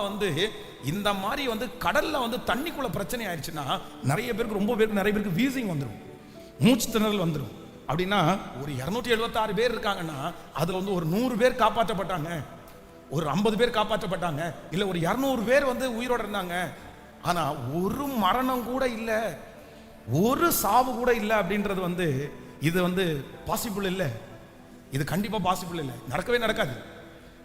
இந்த மாதிரி கடல்ல தண்ணிக்குள்ள பிரச்சனை ஆயிடுச்சுன்னா நிறைய பேருக்கு, ரொம்ப பேருக்கு, நிறைய பேருக்கு வீசிங் வந்துடும், மூச்சு திணறல் வந்துடும். அப்படின்னா ஒரு 276 பேர் இருக்காங்கன்னா அதுல ஒரு 100 பேர் காப்பாற்றப்பட்டாங்க, ஒரு 50 பேர் காப்பாற்றப்பட்டாங்க, இல்ல ஒரு 200 பேர் உயிரோட இருந்தாங்க. ஆனா ஒரு மரணம் கூட இல்ல, ஒரு சாவு கூட இல்ல அப்படின்றது இது பாசிபிள் இல்ல. இது கண்டிப்பா பாசிபிள் இல்ல, நடக்கவே நடக்காது.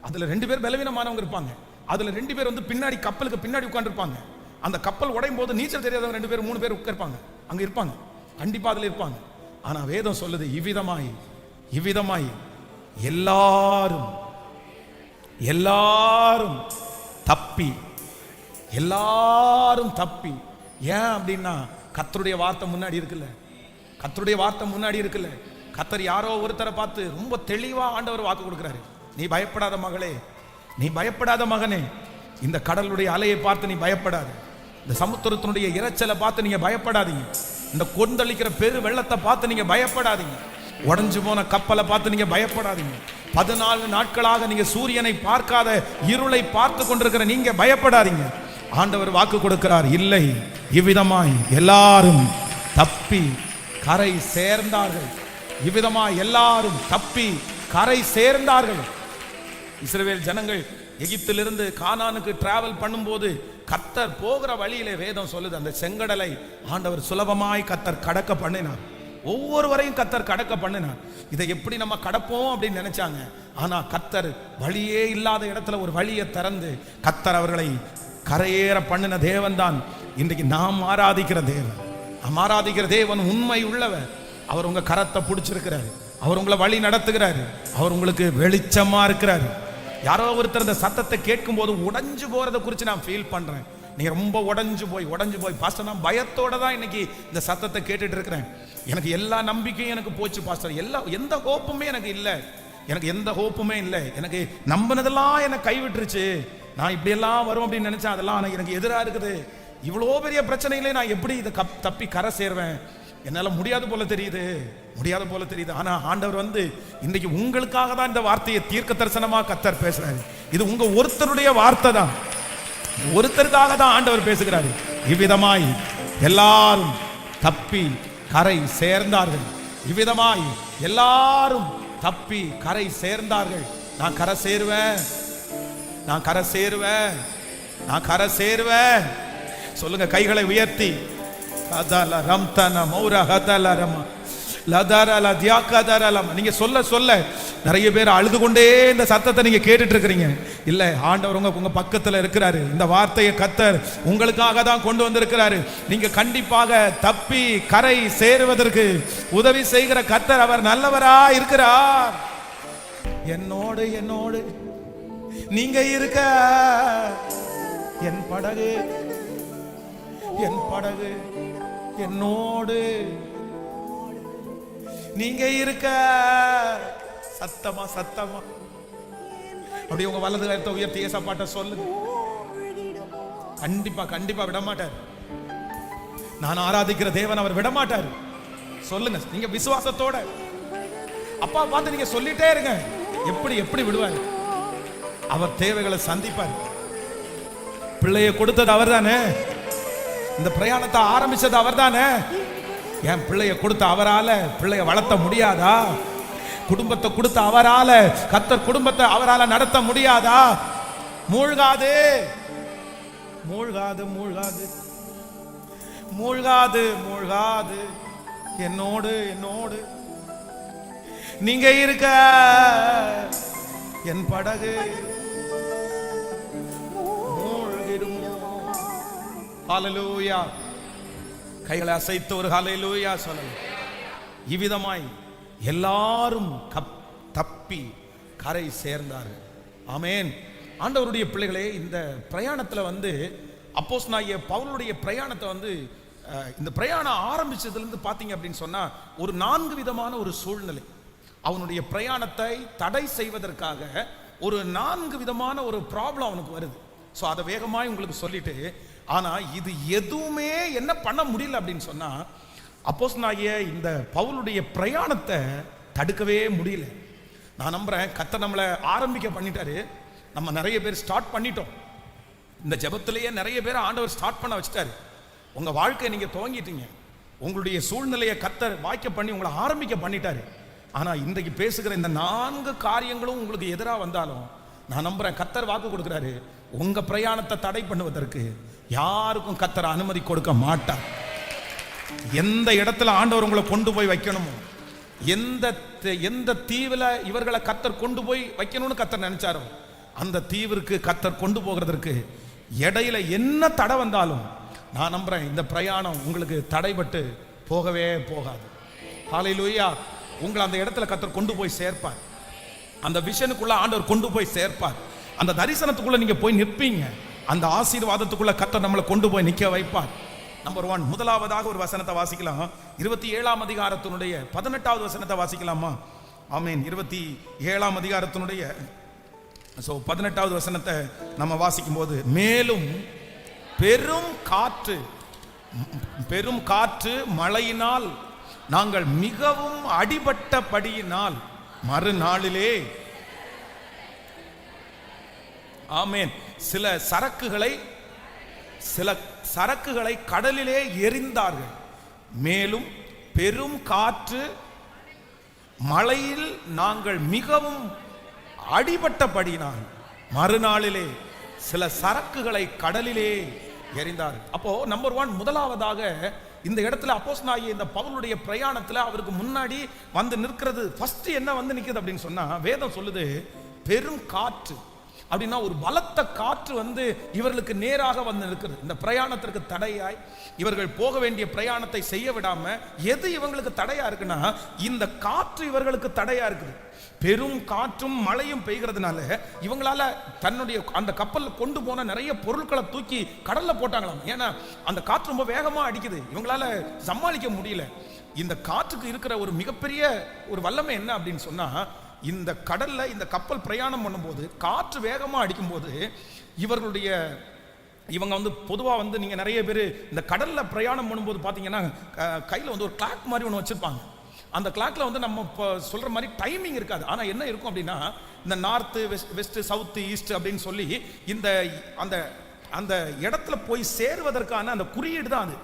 அதுல 2 பேர் பலவீனமானவங்க இருப்பாங்க, அதுல 2 பேர் பின்னாடி கப்பலுக்கு பின்னாடி உட்கார்ந்து இருப்பாங்க. அந்த கப்பல் உடையும் போது நீச்சல் தெரியாதவங்க 2 பேர் 3 பேர் உட்கார்ப்பாங்க, அங்க இருப்பாங்க, கண்டிப்பா அதுல இருப்பாங்க. ஆனா வேதம் சொல்லுது, இவ்விதமாய் எல்லாரும் தப்பி, எல்லாரும் தப்பி. ஏன் அப்படின்னா கர்த்தருடைய வார்த்தை முன்னாடி இருக்குல்ல, கர்த்தருடைய வார்த்தை முன்னாடி இருக்குல்ல. கர்த்தர் யாரோ ஒருத்தரை பார்த்து ரொம்ப தெளிவா ஆண்டவர் வாக்கு கொடுக்கிறாரு, நீ பயப்படாத மகளே, நீ பயப்படாத மகனே, இந்த கடலுடைய அலையை பார்த்து நீ பயப்படாத, இந்த சமுத்திரத்தினுடைய இரைச்சலை பார்த்து நீங்க பயப்படாதீங்க, இந்த கொந்தளிக்கிற பெரு வெள்ளத்தை பார்த்து நீங்க பயப்படாதீங்க, உடைஞ்சு போன கப்பலை பார்த்து நீங்க பயப்படாதீங்க, 14 நாட்களாக நீங்க சூரியனை பார்க்காத இருளை பார்த்து கொண்டிருக்கிற நீங்க பயப்படாதீங்க. ஆண்டவர் வாக்கு கொடுக்கிறார், இல்லை, இவ்விதமாய் எல்லாரும் தப்பி கரை சேர்ந்தார்கள். இவ்விதமாய் எல்லாரும் தப்பி கரை சேர்ந்தார்கள். இஸ்ரவேல் ஜனங்கள் எகிப்திலிருந்து கானானுக்கு டிராவல் பண்ணும்போது கர்த்தர் போகிற வழியிலே வேதம் சொல்லுது, அந்த செங்கடலை ஆண்டவர் சுலபமாய் கர்த்தர் கடக்க பண்ணினார். ஒவ்வொருவரையும் கர்த்தர் கடக்க பண்ணினார். இதை எப்படி நம்ம கடப்போம் அப்படின்னு நினைச்சாங்க. ஆனா கர்த்தர் வழியே இல்லாத இடத்துல ஒரு வழியை திறந்து கர்த்தர் அவர்களை கரையேற பண்ணின தேவன் தான் இன்றைக்கு நாம் ஆராதிக்கிற தேவன். நாம் ஆராதிக்கிற தேவன் உண்மை உள்ளவர். அவர் உங்க கரத்தை பிடிச்சிருக்கிறாரு. அவர் உங்களை வழி நடத்துகிறாரு. அவர் உங்களுக்கு வெளிச்சமா இருக்கிறாரு. யாரோ ஒருத்தர் இந்த சத்தத்தை கேட்கும் போது உடைஞ்சு போறதை குறித்து நான் ஃபீல் பண்றேன். நீங்க ரொம்ப உடைஞ்சு போய் பாஸ்டர், நான் பயத்தோட தான் இன்னைக்கு இந்த சத்தத்தை கேட்டுட்டு இருக்கிறேன். எனக்கு எல்லா நம்பிக்கையும் எனக்கு போச்சு பாஸ்டர். எந்த ஹோப்புமே எனக்கு இல்லை. எனக்கு எந்த ஹோப்புமே இல்லை. எனக்கு நம்பினதெல்லாம் எனக்கு கைவிட்டுருச்சு. நான் இப்படியெல்லாம் வரும் அப்படின்னு நினைச்சேன். அதெல்லாம் எனக்கு எதிராக இருக்குது. இவ்வளோ பெரிய பிரச்சனைகளே நான் எப்படி இதை தப்பி கரை சேர்வேன்? என்னால் முடியாது போல தெரியுது. ஆனா ஆண்டவர் வந்து இன்னைக்கு உங்களுக்காக தான் இந்த வார்த்தையை தீர்க்க தரிசனமா கர்த்தர் பேசுறாரு. இது உங்க ஒருத்தருடைய வார்த்தை தான். ஒருத்தருக்காக தான் ஆண்டவர் பேசுகிறாரு. இவ்விதமாய் எல்லாரும் தப்பி கரை சேர்ந்தார்கள். இவ்விதமாய் எல்லாரும் தப்பி கரை சேர்ந்தார்கள். நான் கரை சேருவேன். சொல்லுங்க கைகளை உயர்த்தி. நீங்க சொல்ல நிறைய பேர் அழுது கொண்டே இந்த சத்தத்தை நீங்க கேட்டுட்டு இருக்கிறீங்க. இல்ல, ஆண்டவர் உங்க பக்கத்துல இருக்கிறாரு. இந்த வார்த்தையை கர்த்தர் உங்களுக்காக தான் கொண்டு வந்திருக்கிறாரு. நீங்க கண்டிப்பாக தப்பி கரை சேருவதற்கு உதவி செய்கிற கர்த்தர் அவர் நல்லவரா இருக்கிறார். என்னோடு நீங்க இருக்க என் படகு என்னோடு நீங்க இருக்க. சத்தமா அப்படியே உங்க வலது கரத்தை உயர்த்தி ஏசப்பாட்ட சொல்லுங்க. கண்டிப்பா விடமாட்டார். நான் ஆராதிக்கிற தேவன் அவர் விடமாட்டார். சொல்லுங்க நீங்க விசுவாசத்தோட. அப்பா பார்த்து நீங்க சொல்லிட்டே இருங்க. எப்படி விடுவார்? அவர் தேவைகளை சந்திப்பார். பிள்ளையை கொடுத்தது அவர் தானே. இந்த பிரயாணத்தை ஆரம்பிச்சது அவர் தானே. என் பிள்ளைய கொடுத்த அவரால பிள்ளைய வளர்த்த முடியாதா? குடும்பத்தை கொடுத்த அவரால கர்த்தர் குடும்பத்தை அவரால நடத்த முடியாதா? மூழ்காது என்னோடு நீங்க இருக்க என் படகு மூழ்கிடுமோ. ஹல்லேலூயா. கைகளை அசைத்து ஒரு ஹல்லேலூயா சொல்லலாம். இவ்விதமாய் எல்லாரும் தப்பி கரை சேர்ந்தார்கள். ஆமென். ஆண்டவருடைய பிள்ளைகளே, இந்த பிரயாணத்தில் வந்து அப்போஸ்தலனாகிய பவுலுடைய பிரயாணத்தை வந்து இந்த பிரயாணம் ஆரம்பிச்சதுலேருந்து பார்த்தீங்க அப்படின்னு சொன்னால் ஒரு 4 விதமான ஒரு சூழ்நிலை அவனுடைய பிரயாணத்தை தடை செய்வதற்காக ஒரு 4 விதமான ஒரு ப்ராப்ளம் அவனுக்கு வருது. ஸோ அதை வேகமாக உங்களுக்கு சொல்லிட்டு, ஆனால் இது எதுவுமே என்ன பண்ண முடியல அப்படின்னு சொன்னால் அப்போஸ்தலனாகிய இந்த பவுலுடைய பிரயாணத்தை தடுக்கவே முடியல. நான் நம்புறேன் கர்த்தர் நம்மளை ஆரம்பிக்க பண்ணிட்டாரு. நம்ம நிறைய பேர் ஸ்டார்ட் பண்ணிட்டோம். இந்த ஜெபத்திலேயே நிறைய பேர் ஆண்டவர் ஸ்டார்ட் பண்ண வச்சுட்டாரு. உங்க வாழ்க்கையை நீங்க துவங்கிட்டீங்க. உங்களுடைய சூழ்நிலையை கர்த்தர் வாய்க்க பண்ணி உங்களை ஆரம்பிக்க பண்ணிட்டாரு. ஆனா இன்றைக்கு பேசுகிற இந்த 4 காரியங்களும் உங்களுக்கு எதிராக வந்தாலும் நான் நம்புறேன் கர்த்தர் வாக்கு கொடுக்கிறாரு, உங்க பிரயாணத்தை தடை பண்ணுவதற்கு யாருக்கும் கர்த்தர் அனுமதி கொடுக்க மாட்டார். எந்த இடத்துல ஆண்டவர் உங்களை கொண்டு போய் வைக்கணுமோ, எந்த தீவுல இவர்களை கர்த்தர் கொண்டு போய் வைக்கணும்னு கர்த்தர் நினைச்சாரோ அந்த தீவிற்கு கர்த்தர் கொண்டு போகிறதற்கு இடையில என்ன தடை வந்தாலும் நான் நம்புறேன் இந்த பிரயாணம் உங்களுக்கு தடைபட்டு போகவே போகாது. ஹல்லேலூயா. உங்களை அந்த இடத்துல கர்த்தர் கொண்டு போய் சேர்ப்பார். அந்த விஷனுக்குள்ள ஆண்டவர் கொண்டு போய் சேர்ப்பார். அந்த தரிசனத்துக்குள்ள நீங்க போய் நிற்பீங்க. அந்த ஆசீர்வாதத்துக்குள்ள கர்த்தர் நம்மளை கொண்டு போய் நிற்க வைப்பார். நம்பர் 1, முதலாவதாக ஒரு வசனத்தை வாசிக்கலாம். 27ஆம் அதிகாரத்தினுடைய 18வது வசனத்தை வாசிக்கலாமா? ஆமென். 27ஆம் அதிகாரத்தினுடைய 18வது வசனத்தை நம்ம வாசிக்கும் போது, மேலும் பெரும் காற்று மழையினால் நாங்கள் மிகவும் அடிபட்டபடியினால் மறுநாளிலே, ஆமென், சில சரக்குகளை சில சரக்குகளை கடலிலே எறிந்தார்கள். மேலும் பெரும் காற்று மழையில் நாங்கள் மிகவும் அடிபட்டபடினால் மறுநாளிலே சில சரக்குகளை கடலிலே எறிந்தார். அப்போ நம்பர் 1, முதலாவதாக இந்த இடத்துல அப்போஸ்தலனாகிய இந்த பவுலுடைய பிரயாணத்துல அவருக்கு முன்னாடி வந்து நிற்கிறது ஃபர்ஸ்ட் என்ன வந்து நிக்குது அப்படின்னு சொன்னா, வேதம் சொல்லுது பெரும் காற்று. அப்படின்னா ஒரு பலத்த காற்று வந்து இவர்களுக்கு நேராக வந்து நிற்கிறது. இந்த பிரயாணத்திற்கு தடையாய், இவர்கள் போக வேண்டிய பிரயாணத்தை செய்ய விடாம எது இவங்களுக்கு தடையா இருக்குன்னா, இந்த காற்று இவர்களுக்கு தடையா இருக்குது. பெரும் காற்றும் மழையும் பெய்கிறதுனால இவங்களால தன்னுடைய அந்த கப்பல்ல கொண்டு போன நிறைய பொருட்களை தூக்கி கடல்ல போட்டாங்களாம். ஏன்னா அந்த காற்று ரொம்ப வேகமா அடிக்குது, இவங்களால சமாளிக்க முடியல. இந்த காற்றுக்கு இருக்கிற ஒரு மிகப்பெரிய ஒரு வல்லமை என்ன அப்படின்னு சொன்னா, இந்த கடல்ல இந்த கப்பல் பிரயாணம் பண்ணும்போது காற்று வேகமா அடிக்கும் போது இவங்க வந்து பொதுவா வந்து நீங்க நிறைய பேர் இந்த கடல்ல பிரயாணம் பண்ணும்போது பாத்தீங்கன்னா கையில வந்து ஒரு கிளாக் மாதிரி ஒன்று வச்சிருப்பாங்க. அந்த கிளாக்ல வந்து நம்ம சொல்ற மாதிரி டைமிங் இருக்காது. ஆனா என்ன இருக்கும் அப்படின்னா, இந்த நார்த்து வெஸ்ட் சவுத் ஈஸ்ட் அப்படின்னு சொல்லி இந்த அந்த அந்த இடத்துல போய் சேருவதற்கான அந்த குறியீடு தான் அது.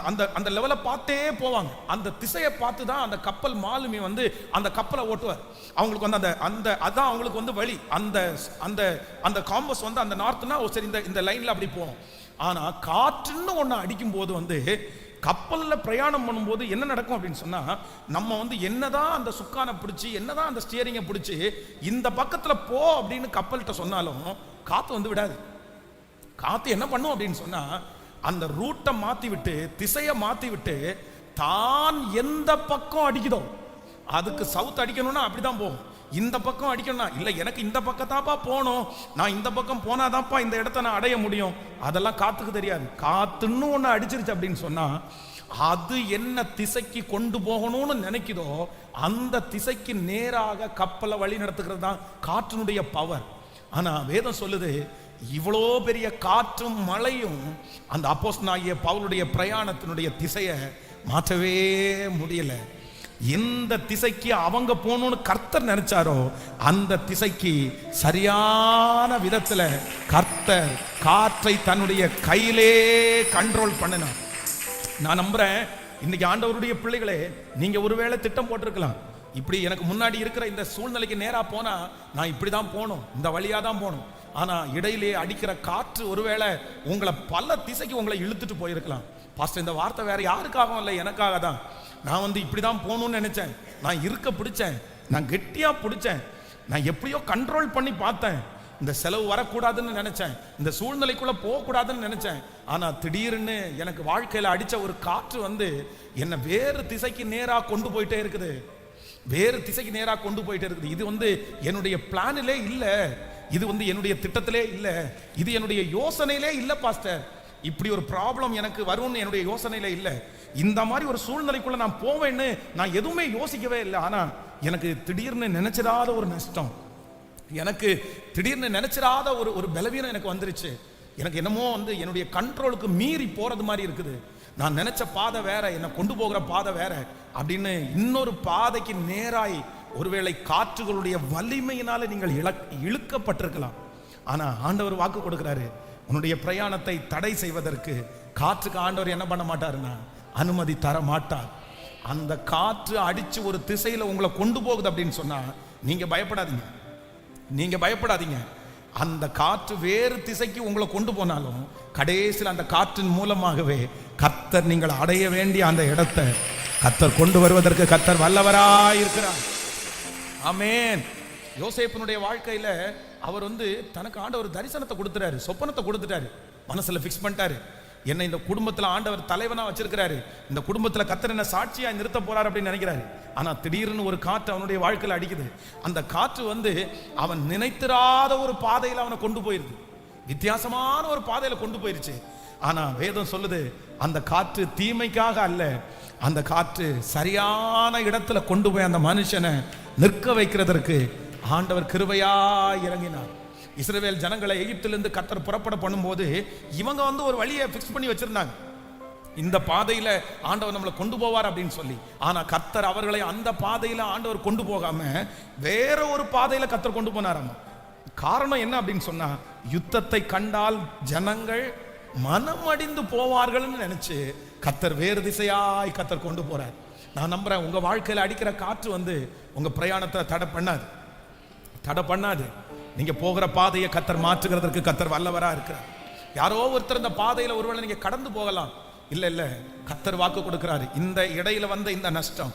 அந்த அந்த லெவலை பார்த்தே போவாங்க. அந்த திசையை பார்த்து தான் அந்த கப்பல் மாலுமி வந்து அந்த கப்பலை ஓட்டுவார். அவங்களுக்கு வந்து அந்த அந்த அதான் அவங்களுக்கு வந்து வழி. அந்த அந்த அந்த காம்பஸ் வந்து அந்த நார்த்னா சரி இந்த லைன்ல அப்படி போகும். ஆனா காற்றுன்னு ஒன்று அடிக்கும் போது வந்து கப்பல்ல பிரயாணம் பண்ணும்போது என்ன நடக்கும் அப்படின்னு சொன்னா, நம்ம வந்து என்னதான் அந்த சுக்கானை பிடிச்சி என்னதான் அந்த ஸ்டியரிங்கை பிடிச்சி இந்த பக்கத்துல போ அப்படின்னு கப்பல்கிட்ட சொன்னாலும் காத்து வந்து விடாது. காத்து என்ன பண்ணும் அப்படின்னு சொன்னா, அந்த ரூட்டை மாத்தி விட்டு திசையை மாத்தி விட்டு தான் எந்த பக்கம் அடிக்குதோ, அதுக்கு சவுத் அடிக்கணும்னா அப்படிதான் போகும். இந்த பக்கம் அடிக்கணும்னா இல்லை எனக்கு இந்த பக்கத்தாப்பா போகணும், நான் இந்த பக்கம் போனாதான்ப்பா இந்த இடத்த நான் அடைய முடியும், அதெல்லாம் காத்துக்கு தெரியாது. காத்துன்னு ஒன்று அடிச்சிருச்சு அப்படின்னு சொன்னா, அது என்ன திசைக்கு கொண்டு போகணும்னு நினைக்குதோ அந்த திசைக்கு நேராக கப்பலை வழி நடத்துகிறது தான் காற்றினுடைய பவர். ஆனா வேதம் சொல்லுது, இவ்வளோ பெரிய காற்றும் மழையும் அந்த அப்போஸ்தலனாகிய பவுலுடைய பிரயாணத்தினுடைய திசையை மாற்றவே முடியல. எந்த திசைக்கு அவங்க போகணும்னு கர்த்தர் நினைச்சாரோ அந்த திசைக்கு சரியான விதத்துல கர்த்தர் காற்றை தன்னுடைய கையிலே கண்ட்ரோல் பண்ணினார். நான் நம்புறேன் இன்னைக்கு ஆண்டவருடைய பிள்ளைகளே, நீங்க ஒருவேளை திட்டம் போட்டிருக்கலாம், இப்படி எனக்கு முன்னாடி இருக்கிற இந்த சூழ்நிலைக்கு நேரா போனா நான் இப்படிதான் போகணும், இந்த வழியா தான் போகணும். ஆனா இடையிலே அடிக்கிற காற்று ஒருவேளை உங்களை பல திசைக்கு உங்களை இழுத்துட்டு போயிருக்கலாம். பாஸ்டர், இந்த வார்த்தை வேற யாருக்காகவும் இல்லை, எனக்காக தான். நான் வந்து இப்படிதான் போகணும்னு நினைச்சேன், நான் இருக்க பிடிச்சேன், நான் கெட்டியா பிடிச்சேன், நான் எப்படியோ கண்ட்ரோல் பண்ணி பார்த்தேன், இந்த செலவு வரக்கூடாதுன்னு நினைச்சேன், இந்த சூழ்நிலைக்குள்ள போகக்கூடாதுன்னு நினைச்சேன். ஆனா திடீர்னு எனக்கு வாழ்க்கையில அடிச்ச ஒரு காற்று வந்து என்னை வேறு திசைக்கு நேரா கொண்டு போயிட்டே இருக்குது, வேறு திசைக்கு நேரா கொண்டு போயிட்டே இருக்குது. இது வந்து என்னுடைய பிளானிலே இல்லை, இது வந்து என்னுடைய திட்டத்திலே இல்லை, இது என்னுடைய யோசனையிலே இல்லை பாஸ்டர். இப்படி ஒரு ப்ராப்ளம் எனக்கு வரும்னு என்னுடைய யோசனையில இல்லை, இந்த மாதிரி ஒரு சூழ்நிலைக்குள்ள நான் போவேன்னு நான் எதுவுமே யோசிக்கவே இல்லை. ஆனா எனக்கு திடீர்னு நினைச்சிடாத ஒரு நஷ்டம், எனக்கு திடீர்னு நினைச்சிடாத ஒரு பலவீனம் எனக்கு வந்துருச்சு. எனக்கு என்னமோ வந்து என்னுடைய கண்ட்ரோலுக்கு மீறி போறது மாதிரி இருக்குது. நான் நினைச்ச பாதை வேற, என்னை கொண்டு போகிற பாதை வேற அப்படின்னு இன்னொரு பாதைக்கு நேராய் ஒருவேளை காற்றுகளுடைய வலிமையினால நீங்கள் இழுக்கப்பட்டிருக்கலாம். ஆனா ஆண்டவர் வாக்கு கொடுக்கிறாரு, உன்னுடைய பிரயாணத்தை தடை செய்வதற்கு காற்றுக்கு ஆண்டவர் என்ன பண்ண மாட்டாருன்னா அனுமதி தர மாட்டார். அந்த காற்று அடிச்சு ஒரு திசையில உங்களை கொண்டு போகுது அப்படின்னு சொன்னா நீங்க பயப்படாதீங்க, நீங்க பயப்படாதீங்க. அந்த காற்று வேறு திசைக்கு உங்களை கொண்டு போனாலும் கடைசியில் அந்த காற்றின் மூலமாகவே கர்த்தர் நீங்கள் அடைய வேண்டிய அந்த இடத்தை கர்த்தர் கொண்டு வருவதற்கு கர்த்தர் வல்லவராயிருக்கிறார். ஆமென். யோசேப்பினுடைய வாழ்க்கையில அவர் வந்து தனக்கு ஆண்டவர் தரிசனத்தை கொடுத்துட்டாரு, சொப்பனத்தை கொடுத்துட்டாரு, மனசுல பிக்ஸ் பண்ணிட்டாரு. என்ன இந்த குடும்பத்துல ஆண்டவர் தலைவனா வச்சிருக்கிறாரு, இந்த குடும்பத்துல கர்த்தர் என்ன சாட்சியா நிறுத்த போறாரு அப்படின்னு நினைக்கிறாரு. ஆனா திடீர்னு ஒரு காற்று அவனுடைய வாழ்க்கையில அடிக்குது. அந்த காற்று வந்து அவன் நினைத்திராத ஒரு பாதையில அவனை கொண்டு போயிருது, வித்தியாசமான ஒரு பாதையில கொண்டு போயிருச்சு. ஆனா வேதம் சொல்லுது, அந்த காற்று தீமைக்காக அல்ல, அந்த காற்று சரியான இடத்துல கொண்டு போய் அந்த மனுஷனை நிற்க வைக்கிறதற்கு ஆண்டவர் கிருபையா இறங்கினார். இஸ்ரவேல் ஜனங்களை எகிப்திலிருந்து கர்த்தர் புறப்பட பண்ணும்போது இவங்க வந்து ஒரு வழியை பிக்ஸ் பண்ணி வச்சிருந்தாங்க, இந்த பாதையில ஆண்டவர் நம்மளை கொண்டு போவார் அப்படின்னு சொல்லி. ஆனா கர்த்தர் அவர்களை அந்த பாதையில ஆண்டவர் கொண்டு போகாம வேற ஒரு பாதையில கர்த்தர் கொண்டு போனாராம். காரணம் என்ன அப்படின்னு சொன்னா, யுத்தத்தை கண்டால் ஜனங்கள் மனமடிந்து போவார்கள்னு நினைச்சு கத்தர் வேறு திசையாய் கத்தர் கொண்டு போறார். நான் நம்புறேன் உங்க வாழ்க்கையில அடிக்கிற காற்று உங்க பிரயாணத்தை தடை பண்ணாது. நீங்க போகிற பாதையை கத்தர் மாற்றுகிறதற்கு கத்தர் வல்லவரா இருக்கிறார். யாரோ ஒருத்தர் இந்த பாதையில ஒருவேளை நீங்க கடந்து போகலாம். இல்ல கத்தர் வாக்கு கொடுக்கிறாரு. இந்த இடையில வந்த இந்த நஷ்டம்,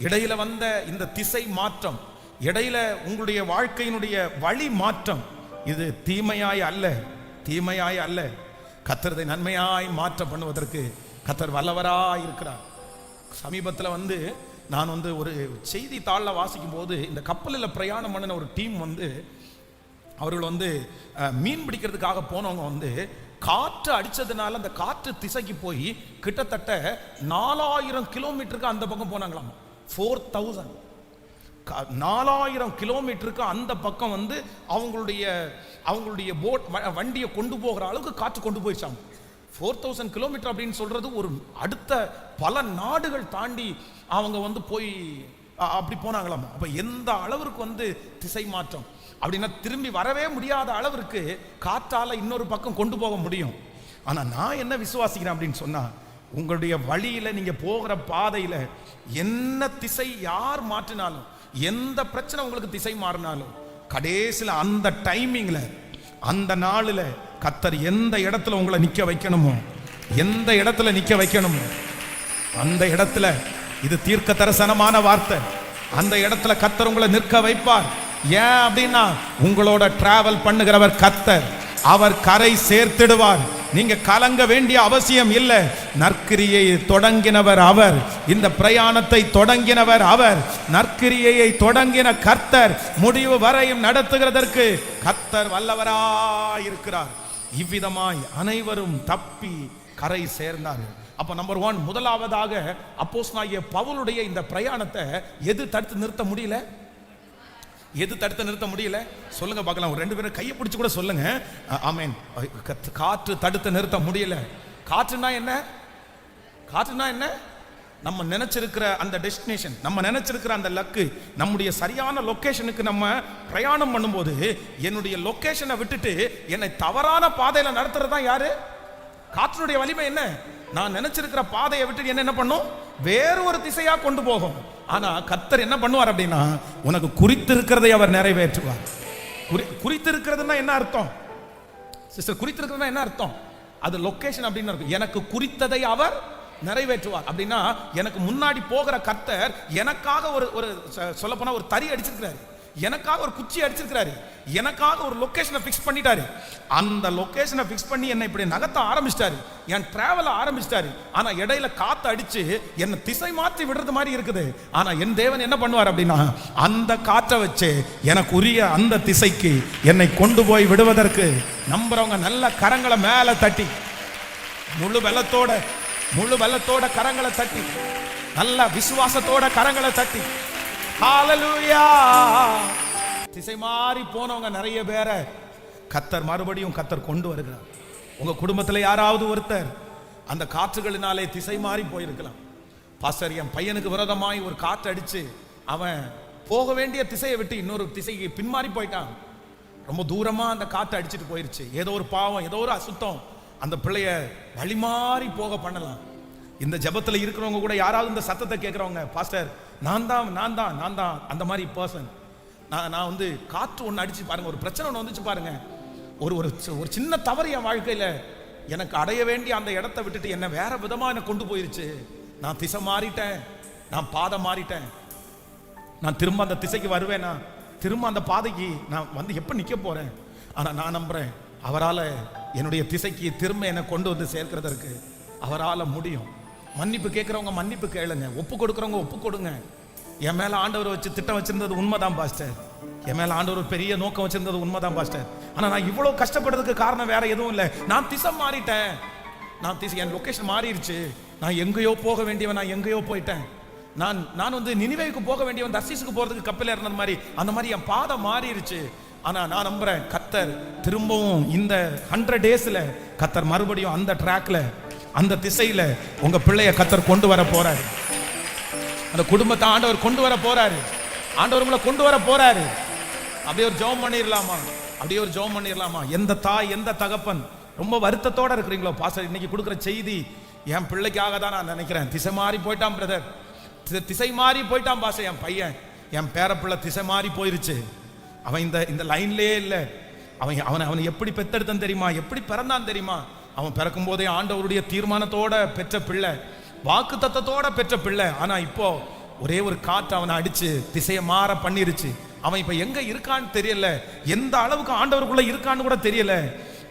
இடையில வந்த இந்த திசை மாற்றம், இடையில உங்களுடைய வாழ்க்கையினுடைய வழி மாற்றம், இது தீமையாய் அல்ல, கத்தரதை நன்மையாய் மாற்ற பண்ணுவதற்கு கத்தர் வல்லவராய் இருக்கிறார். சமீபத்தில் நான் ஒரு செய்தித்தாளில் வாசிக்கும் போது இந்த கப்பலில் பிரயாணம் பண்ணின ஒரு டீம் அவர்கள் மீன் பிடிக்கிறதுக்காக போனவங்க காற்று அடிச்சதுனால அந்த காற்று திசைக்கு போய் கிட்டத்தட்ட 4000 கிலோமீட்டருக்கு அந்த பக்கம் போனாங்களாம். 4000 4000 கிலோமீட்டருக்கு அந்த பக்கம் அவங்களுடைய போட் வண்டியை கொண்டு போகிற அளவுக்கு காற்று கொண்டு போயிடுச்சாங்க. 4000 கிலோமீட்டர் அப்படின்னு சொல்றது ஒரு அடுத்த பல நாடுகள் தாண்டி அவங்க போய் அப்படி போனாங்களாம். அப்ப எந்த அளவிற்கு திசை மாற்றம் அப்படின்னா திரும்பி வரவே முடியாத அளவிற்கு காற்றால இன்னொரு பக்கம் கொண்டு போக முடியும். ஆனா நான் என்ன விசுவாசிக்கிறேன் அப்படின்னு சொன்னா, உங்களுடைய வழியில நீங்க போகிற பாதையில என்ன திசை யார் மாற்றினாலும், எந்த பிரச்சனை உங்களுக்கு திசை மாறினாலும், கடைசியில் அந்த டைமிங்ல அந்த நாளில் கத்தர் எந்த இடத்துல உங்களை நிக்க வைக்கணுமோ, எந்த இடத்துல நிக்க வைக்கணுமோ அந்த இடத்துல, இது தீர்க்க தரிசனமான வார்த்தை, அந்த இடத்துல கத்தர் உங்களை நிற்க வைப்பார். ஏன் அப்படின்னா உங்களோட டிராவல் பண்ணுகிறவர் கத்தர், அவர் கரை சேர்த்திடுவார். நீங்க கலங்க வேண்டிய அவசியம் இல்லை. நற்கிரியை தொடங்கினவர் அவர், இந்த பிரயாணத்தை தொடங்கினவர் அவர். நற்கிரியை தொடங்கின கர்த்தர் முடிவு வரையும் நடத்துகிறதற்கு கர்த்தர் வல்லவராயிருக்கிறார். இவ்விதமாய் அனைவரும் தப்பி கரை சேர்ந்தார்கள். அப்ப நம்பர் 1, முதலாவதாக அப்போஸ்தலனாகிய பவுலுடைய இந்த பிரயாணத்தை எது தடுத்து நிறுத்த முடியல? எது தடுத்து நிறுத்த முடியல? சொல்லுங்க பார்க்கலாம். ஒரு 2 பேரும் கையை பிடிச்சு கூட சொல்லுங்க. ஆமென். காற்று தடுத்து நிறுத்த முடியல. காற்றுனா என்ன? காற்றுனா என்ன? நம்ம நினைச்சிருக்கிற அந்த டெஸ்டினேஷன், நம்ம நினைச்சிருக்கிற அந்த லக்கு, நம்முடைய சரியான லொகேஷனுக்கு நம்ம பிரயாணம் பண்ணும்போது என்னுடைய லொகேஷனை விட்டுட்டு என்னை தவறான பாதையில நடத்துறது தான் யாரு? காற்றினுடைய வலிமை என்ன? நான் நினைச்சிருக்கிற பாதையை விட்டு என்ன பண்ணும்? வேறு ஒரு திசையா கொண்டு போகும். ஆனா கர்த்தர் என்ன பண்ணுவார் அப்படின்னா, உனக்கு குறித்திருக்கிறதை அவர் நிறைவேற்றுவார். குறித்திருக்கிறதுனா என்ன அர்த்தம் சிஸ்டர்? குறித்திருக்கிறதுனா என்ன அர்த்தம்? அது லொகேஷன் அப்படின்னு இருக்கு. எனக்கு குறித்ததை அவர் நிறைவேற்றுவார் அப்படின்னா, எனக்கு முன்னாடி போகிற கர்த்தர் எனக்காக ஒரு சொல்லப்போனா ஒரு தறி அடிச்சிருக்கிறாரு, எனக்காக ஒரு குச்சி அடிச்சிருக்கிறாரு, எனக்காக ஒரு லொகேஷனை ஃபிக்ஸ் பண்ணிட்டாரு. அந்த லொகேஷனை ஃபிக்ஸ் பண்ணி என்னை இப்படி நகர்த்த ஆரம்பிச்சிட்டாரு, என் டிராவலை ஆரம்பிச்சிட்டாரு. ஆனா இடையில காத்து அடிச்சு என்னை திசை மாற்றி விடுறது மாதிரி இருக்குது. ஆனா என் தேவன் என்ன பண்ணுவார் அப்படின்னா, அந்த காற்றை வச்சு எனக்கு உரிய அந்த திசைக்கு என்னை கொண்டு போய் விடுவதற்கு நம்புறவங்க நல்ல கரங்களை மேல தட்டி, முழு பலத்தோட கரங்களை தட்டி, நல்ல விசுவாசத்தோட கரங்களை தட்டி, ஹalleluya. திசை மாறி போனவங்க நிறைய பேரை கர்த்தர் மறுபடியும் கொண்டு வருகிறார். உங்க குடும்பத்தில் யாராவது ஒருத்தர் அந்த காற்றுகளினாலே திசை மாறி போயிருக்கலாம். பாஸ்டர், என் பையனுக்கு விரோதமாய் ஒரு காற்று அடிச்சு அவன் போக வேண்டிய திசையை விட்டு இன்னொரு திசைக்கு பின்மாறி போயிட்டான். ரொம்ப தூரமா அந்த காற்று அடிச்சுட்டு போயிருச்சு. ஏதோ ஒரு பாவம், ஏதோ ஒரு அசுத்தம் அந்த பிள்ளைய வழிமாறி போக பண்ணலாம். இந்த ஜபத்தில் இருக்கிறவங்க கூட யாராவது இந்த சத்தத்தை கேட்கிறவங்க, பாஸ்டர் நான் தான் அந்த மாதிரி பர்சன். நான் காற்று ஒன்று அடிச்சு பாருங்க, ஒரு பிரச்சனை ஒன்று வந்துச்சு பாருங்க, ஒரு சின்ன தவறு என் வாழ்க்கையில எனக்கு அடைய வேண்டிய அந்த இடத்தை விட்டுட்டு என்ன வேற விதமா என்ன கொண்டு போயிருச்சு. நான் திசை மாறிட்டேன், நான் பாதை மாறிட்டேன். நான் திரும்ப அந்த திசைக்கு வருவேனா? திரும்ப அந்த பாதைக்கு நான் எப்ப நிக்க போறேன்? ஆனா நான் நம்புறேன், அவரால் என்னுடைய திசைக்கு திரும்ப என்னை கொண்டு வந்து சேர்க்கிறதற்கு அவரால் முடியும். மன்னிப்பு கேட்கிறவங்க மன்னிப்பு கேளுங்க, ஒப்பு கொடுக்கிறவங்க ஒப்பு கொடுங்க. என் மேல ஆண்டவர் வச்சு திட்டம் வச்சிருந்தது உண்மைதான் பாஸ்டர், என் மேல ஆண்டவர் பெரிய நோக்கம் வச்சிருந்தது உண்மைதான் பாஸ்டர். ஆனா நான் இவ்வளவு கஷ்டப்படுறதுக்கு காரணம் வேற எதுவும் இல்லை. நான் திசை மாறிட்டேன், என் லொகேஷன் மாறிடுச்சு. நான் எங்கேயோ போக வேண்டியவன், நான் எங்கேயோ போயிட்டேன். நான் நினிவேவுக்கு போக வேண்டியவன் தர்சீசுக்கு போறதுக்கு கப்பல் ஏறினது மாதிரி, அந்த மாதிரி என் பாதை மாறிடுச்சு. ஆனா நான் நம்புறேன், கர்த்தர் திரும்பவும் இந்த 100 டேஸ்ல கர்த்தர் மறுபடியும் அந்த ட்ராக்ல, அந்த திசையில உங்க பிள்ளைய கர்த்தர் கொண்டு வர போறாரு. அந்த குடும்பத்தை ஆண்டவர் கொண்டு வர போறாரு. ஆண்டவர் உங்களை கொண்டு வர போறாரு. அப்படியே ஒரு ஜெபம் பண்ணிடலாமா? எந்த தாய் எந்த தகப்பன் ரொம்ப வருத்தத்தோட இருக்கிறீங்களோ, பாஸ்டர் இன்னைக்கு கொடுக்குற செய்தி என் பிள்ளைக்காக தான் நான் நினைக்கிறேன். திசை மாறி போயிட்டான் பிரதர், திசை மாறி போயிட்டான் பாஸ்டர், என் பையன் என் பேரப்பிள்ளை திசை மாறி போயிருச்சு, அவன் இந்த லைன்லயே இல்லை, அவனை எப்படி பெத்தெடுத்தான் தெரியுமா, எப்படி பிறந்தான் தெரியுமா, அவன் பிறக்கும் போதே ஆண்டவருடைய தீர்மானத்தோட பெற்ற பிள்ளை, வாக்கு தத்தத்தோட பெற்ற பிள்ளை. ஆனா இப்போ ஒரே ஒரு காற்று அவனை அடிச்சு திசையை மாற பண்ணிருச்சு. அவன் இப்ப எங்க இருக்கான்னு தெரியல, எந்த அளவுக்கு ஆண்டவருக்குள்ள இருக்கான்னு கூட தெரியல.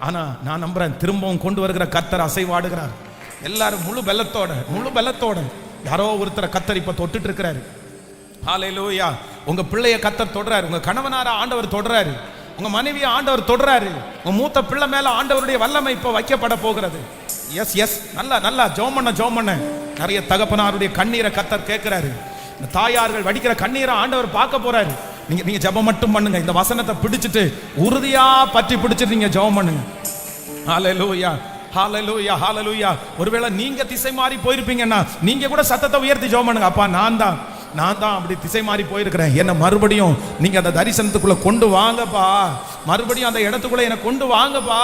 ஆனா நான் நம்புறேன், திரும்பவும் கொண்டு வருகிற கர்த்தர் அசைவாடுகிறார். எல்லாரும் முழு பலத்தோட யாரோ ஒருத்தரை கர்த்தர் இப்ப தொட்டுட்டு இருக்கிறாரு. ஹல்லேலூயா. உங்க பிள்ளைய கர்த்தர் தொடுறாரு, உங்க கணவனார ஆண்டவர் தொடுறாரு, உங்க மனைவியை ஆண்டவர் தொடுறாரு, உங்க மூத்த பிள்ளை மேல ஆண்டவருடைய வல்லமை இப்ப வைக்கப்பட போகிறது. எஸ் நல்லா ஜெபம் பண்ண நிறைய தகப்பனாருடைய கண்ணீரை கர்த்தர் கேட்கிறாரு. இந்த தாயார்கள் வடிக்கிற கண்ணீரை ஆண்டவர் பார்க்க போறாரு. நீங்க ஜெபம் மட்டும் பண்ணுங்க, இந்த வசனத்தை பிடிச்சிட்டு உறுதியா பற்றி பிடிச்சிட்டு நீங்க ஜெபம் பண்ணுங்க. ஹல்லேலூயா ஹல்லேலூயா ஹல்லேலூயா. ஒருவேளை நீங்க திசை மாறி போயிருப்பீங்கன்னா நீங்க கூட சத்தத்தை உயர்த்தி ஜெபம் பண்ணுங்க. அப்பா நான் தான் அப்படி திசை மாறி போயிருக்கிறேன், என்ன மறுபடியும் நீங்க அந்த தரிசனத்துக்குள்ள கொண்டு வாங்கப்பா, மறுபடியும் அந்த இடத்துக்குள்ள என்ன கொண்டு வாங்கப்பா,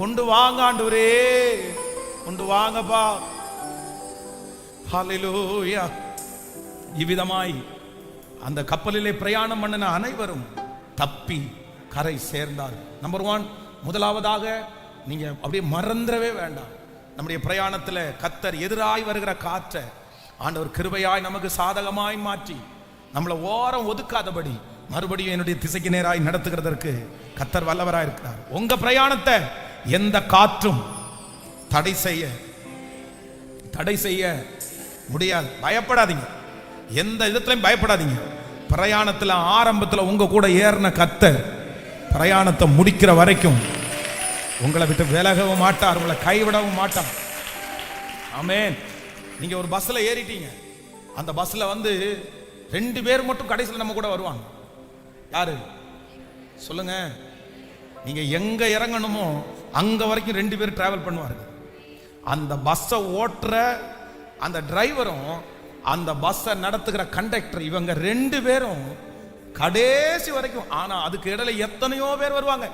கொண்டு வாங்க ஆண்டவரே, கொண்டு வாங்கப்பா. ஹல்லேலூயா. இவ்விதமாய் அந்த கப்பலிலே பிரயாணம் பண்ணின அனைவரும் தப்பி கரை சேர்ந்தார். நம்பர் 1, முதலாவதாக நீங்க அப்படியே மறந்துடவே வேண்டாம், நம்முடைய பிரயாணத்தில் கர்த்தர் எதிராய் வருகிற காற்றை ஆண்டவர் கிருபையாய் நமக்கு சாதகமாய் மாற்றி நம்மளை ஓரம் ஒதுக்காதபடி மறுபடியும் என்னுடைய திசைக்கு நேராய் நடத்துகிறதற்கு கர்த்தர் வல்லவராய் இருக்கிறார். உங்க பிரயாணத்தை எந்த காற்றும் தடை செய்ய முடியாது. பயப்படாதீங்க, எந்த விதத்திலையும் பயப்படாதீங்க. பிரயாணத்தில் ஆரம்பத்தில் உங்க கூட ஏறின கர்த்தர் பிரயாணத்தை முடிக்கிற வரைக்கும் உங்களை விட்டு விலகவும் மாட்டார், உங்களை கைவிடவும் மாட்டார். ஆமென். நீங்க ஒரு பஸ்ல ஏறிட்டீங்க, அந்த பஸ்ல 2 பேர் மட்டும் கடைசியில் நம்ம கூட வருவாங்க. யாரு சொல்லுங்க? நீங்க எங்க இறங்கணுமோ அங்க வரைக்கும் 2 பேர் டிராவல் பண்ணுவார்கள். அந்த பஸ்ஸை ஓட்டுற அந்த டிரைவரும் அந்த பஸ்ஸை நடத்துகிற கண்டக்டர், இவங்க 2 பேரும் கடைசி வரைக்கும். ஆனா அதுக்கு இடையில எத்தனையோ பேர் வருவாங்க.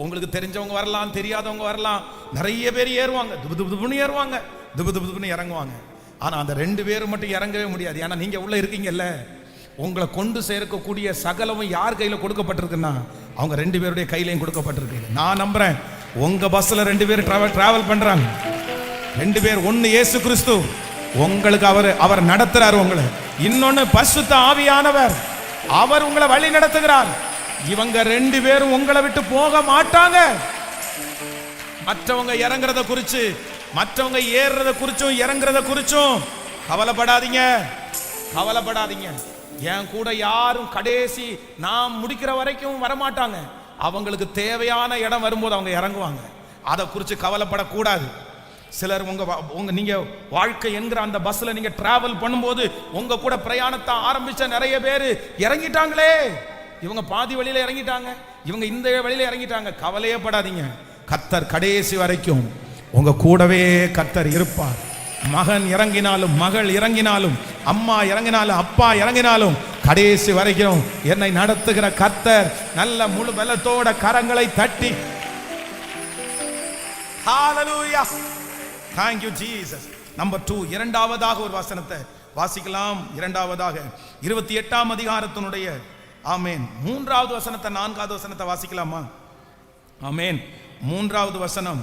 உங்களுக்கு தெரிஞ்சவங்க வரலாம், தெரியாதவங்க வரலாம், நிறைய பேர் ஏறுவாங்க, துபுதுபுன்னு ஏறுவாங்க, துபுதுபுன்னு இறங்குவாங்க. ஆனா அந்த 2 பேரும் மட்டும் இறங்கவே முடியாது. ஏன்னா நீங்க உள்ள இருக்கீங்கல்ல, உங்களை கொண்டு சேர்க்கக்கூடிய சகலமும் யார் கையில கொடுக்கப்பட்டிருக்குன்னா அவங்க 2 பேருடைய கையிலையும் கொடுக்கப்பட்டிருக்கு. நான் நம்புறேன் உங்க பஸ்ல 2 பேர் டிராவல் பண்றாங்க. 2 பேர், ஒன்னு இயேசு கிறிஸ்து உங்களுக்கு அவர் நடத்துறாரு உங்களை, இன்னொன்னு பரிசுத்த ஆவியானவர் அவர் உங்களை வழி நடத்துகிறார். இவங்க 2 பேரும் உங்களை விட்டு போக மாட்டாங்க. மற்றவங்க இறங்குறத குறிச்சு, மற்றவங்க ஏறுறத குறிச்சும் இறங்குறத குறிச்சும் கவலைப்படாதீங்க. என் கூட யாரும் கடைசி நான் முடிக்கிற வரைக்கும் வரமாட்டாங்க. அவங்களுக்கு தேவையான இடம் வரும்போது அவங்க இறங்குவாங்க. அதை குறித்து கவலைப்படக்கூடாது. சிலர் உங்க நீங்க வாழ்க்கை என்கிற அந்த பஸ்ல நீங்க டிராவல் பண்ணும்போது உங்க கூட பிரயாணத்தை ஆரம்பிச்ச நிறைய பேர் இறங்கிட்டாங்களே, இவங்க பாதி வழியில இறங்கிட்டாங்க, இவங்க இந்த வழியில இறங்கிட்டாங்க. கவலையே படாதீங்க, கர்த்தர் கடைசி வரைக்கும் உங்க கூடவே கர்த்தர் இருப்பார். மகன் இறங்கினாலும், மகள் இறங்கினாலும், அம்மா இறங்கினாலும், அப்பா இறங்கினாலும் கடைசி வரைக்கும் என்னை நடத்துகிற கர்த்தர் நல்ல முழு பலத்தோட கரங்களை தட்டி ஹalleluya, thank you Jesus. நம்பர் 2, இரண்டாவதாக ஒரு வசனத்தை வாசிக்கலாம். இரண்டாவதாக 28ஆம் அதிகாரத்தினுடைய ஆமென் 3வது வசனத்தை 4வது வசனத்தை வாசிக்கலாமா? ஆமென். 3வது வசனம்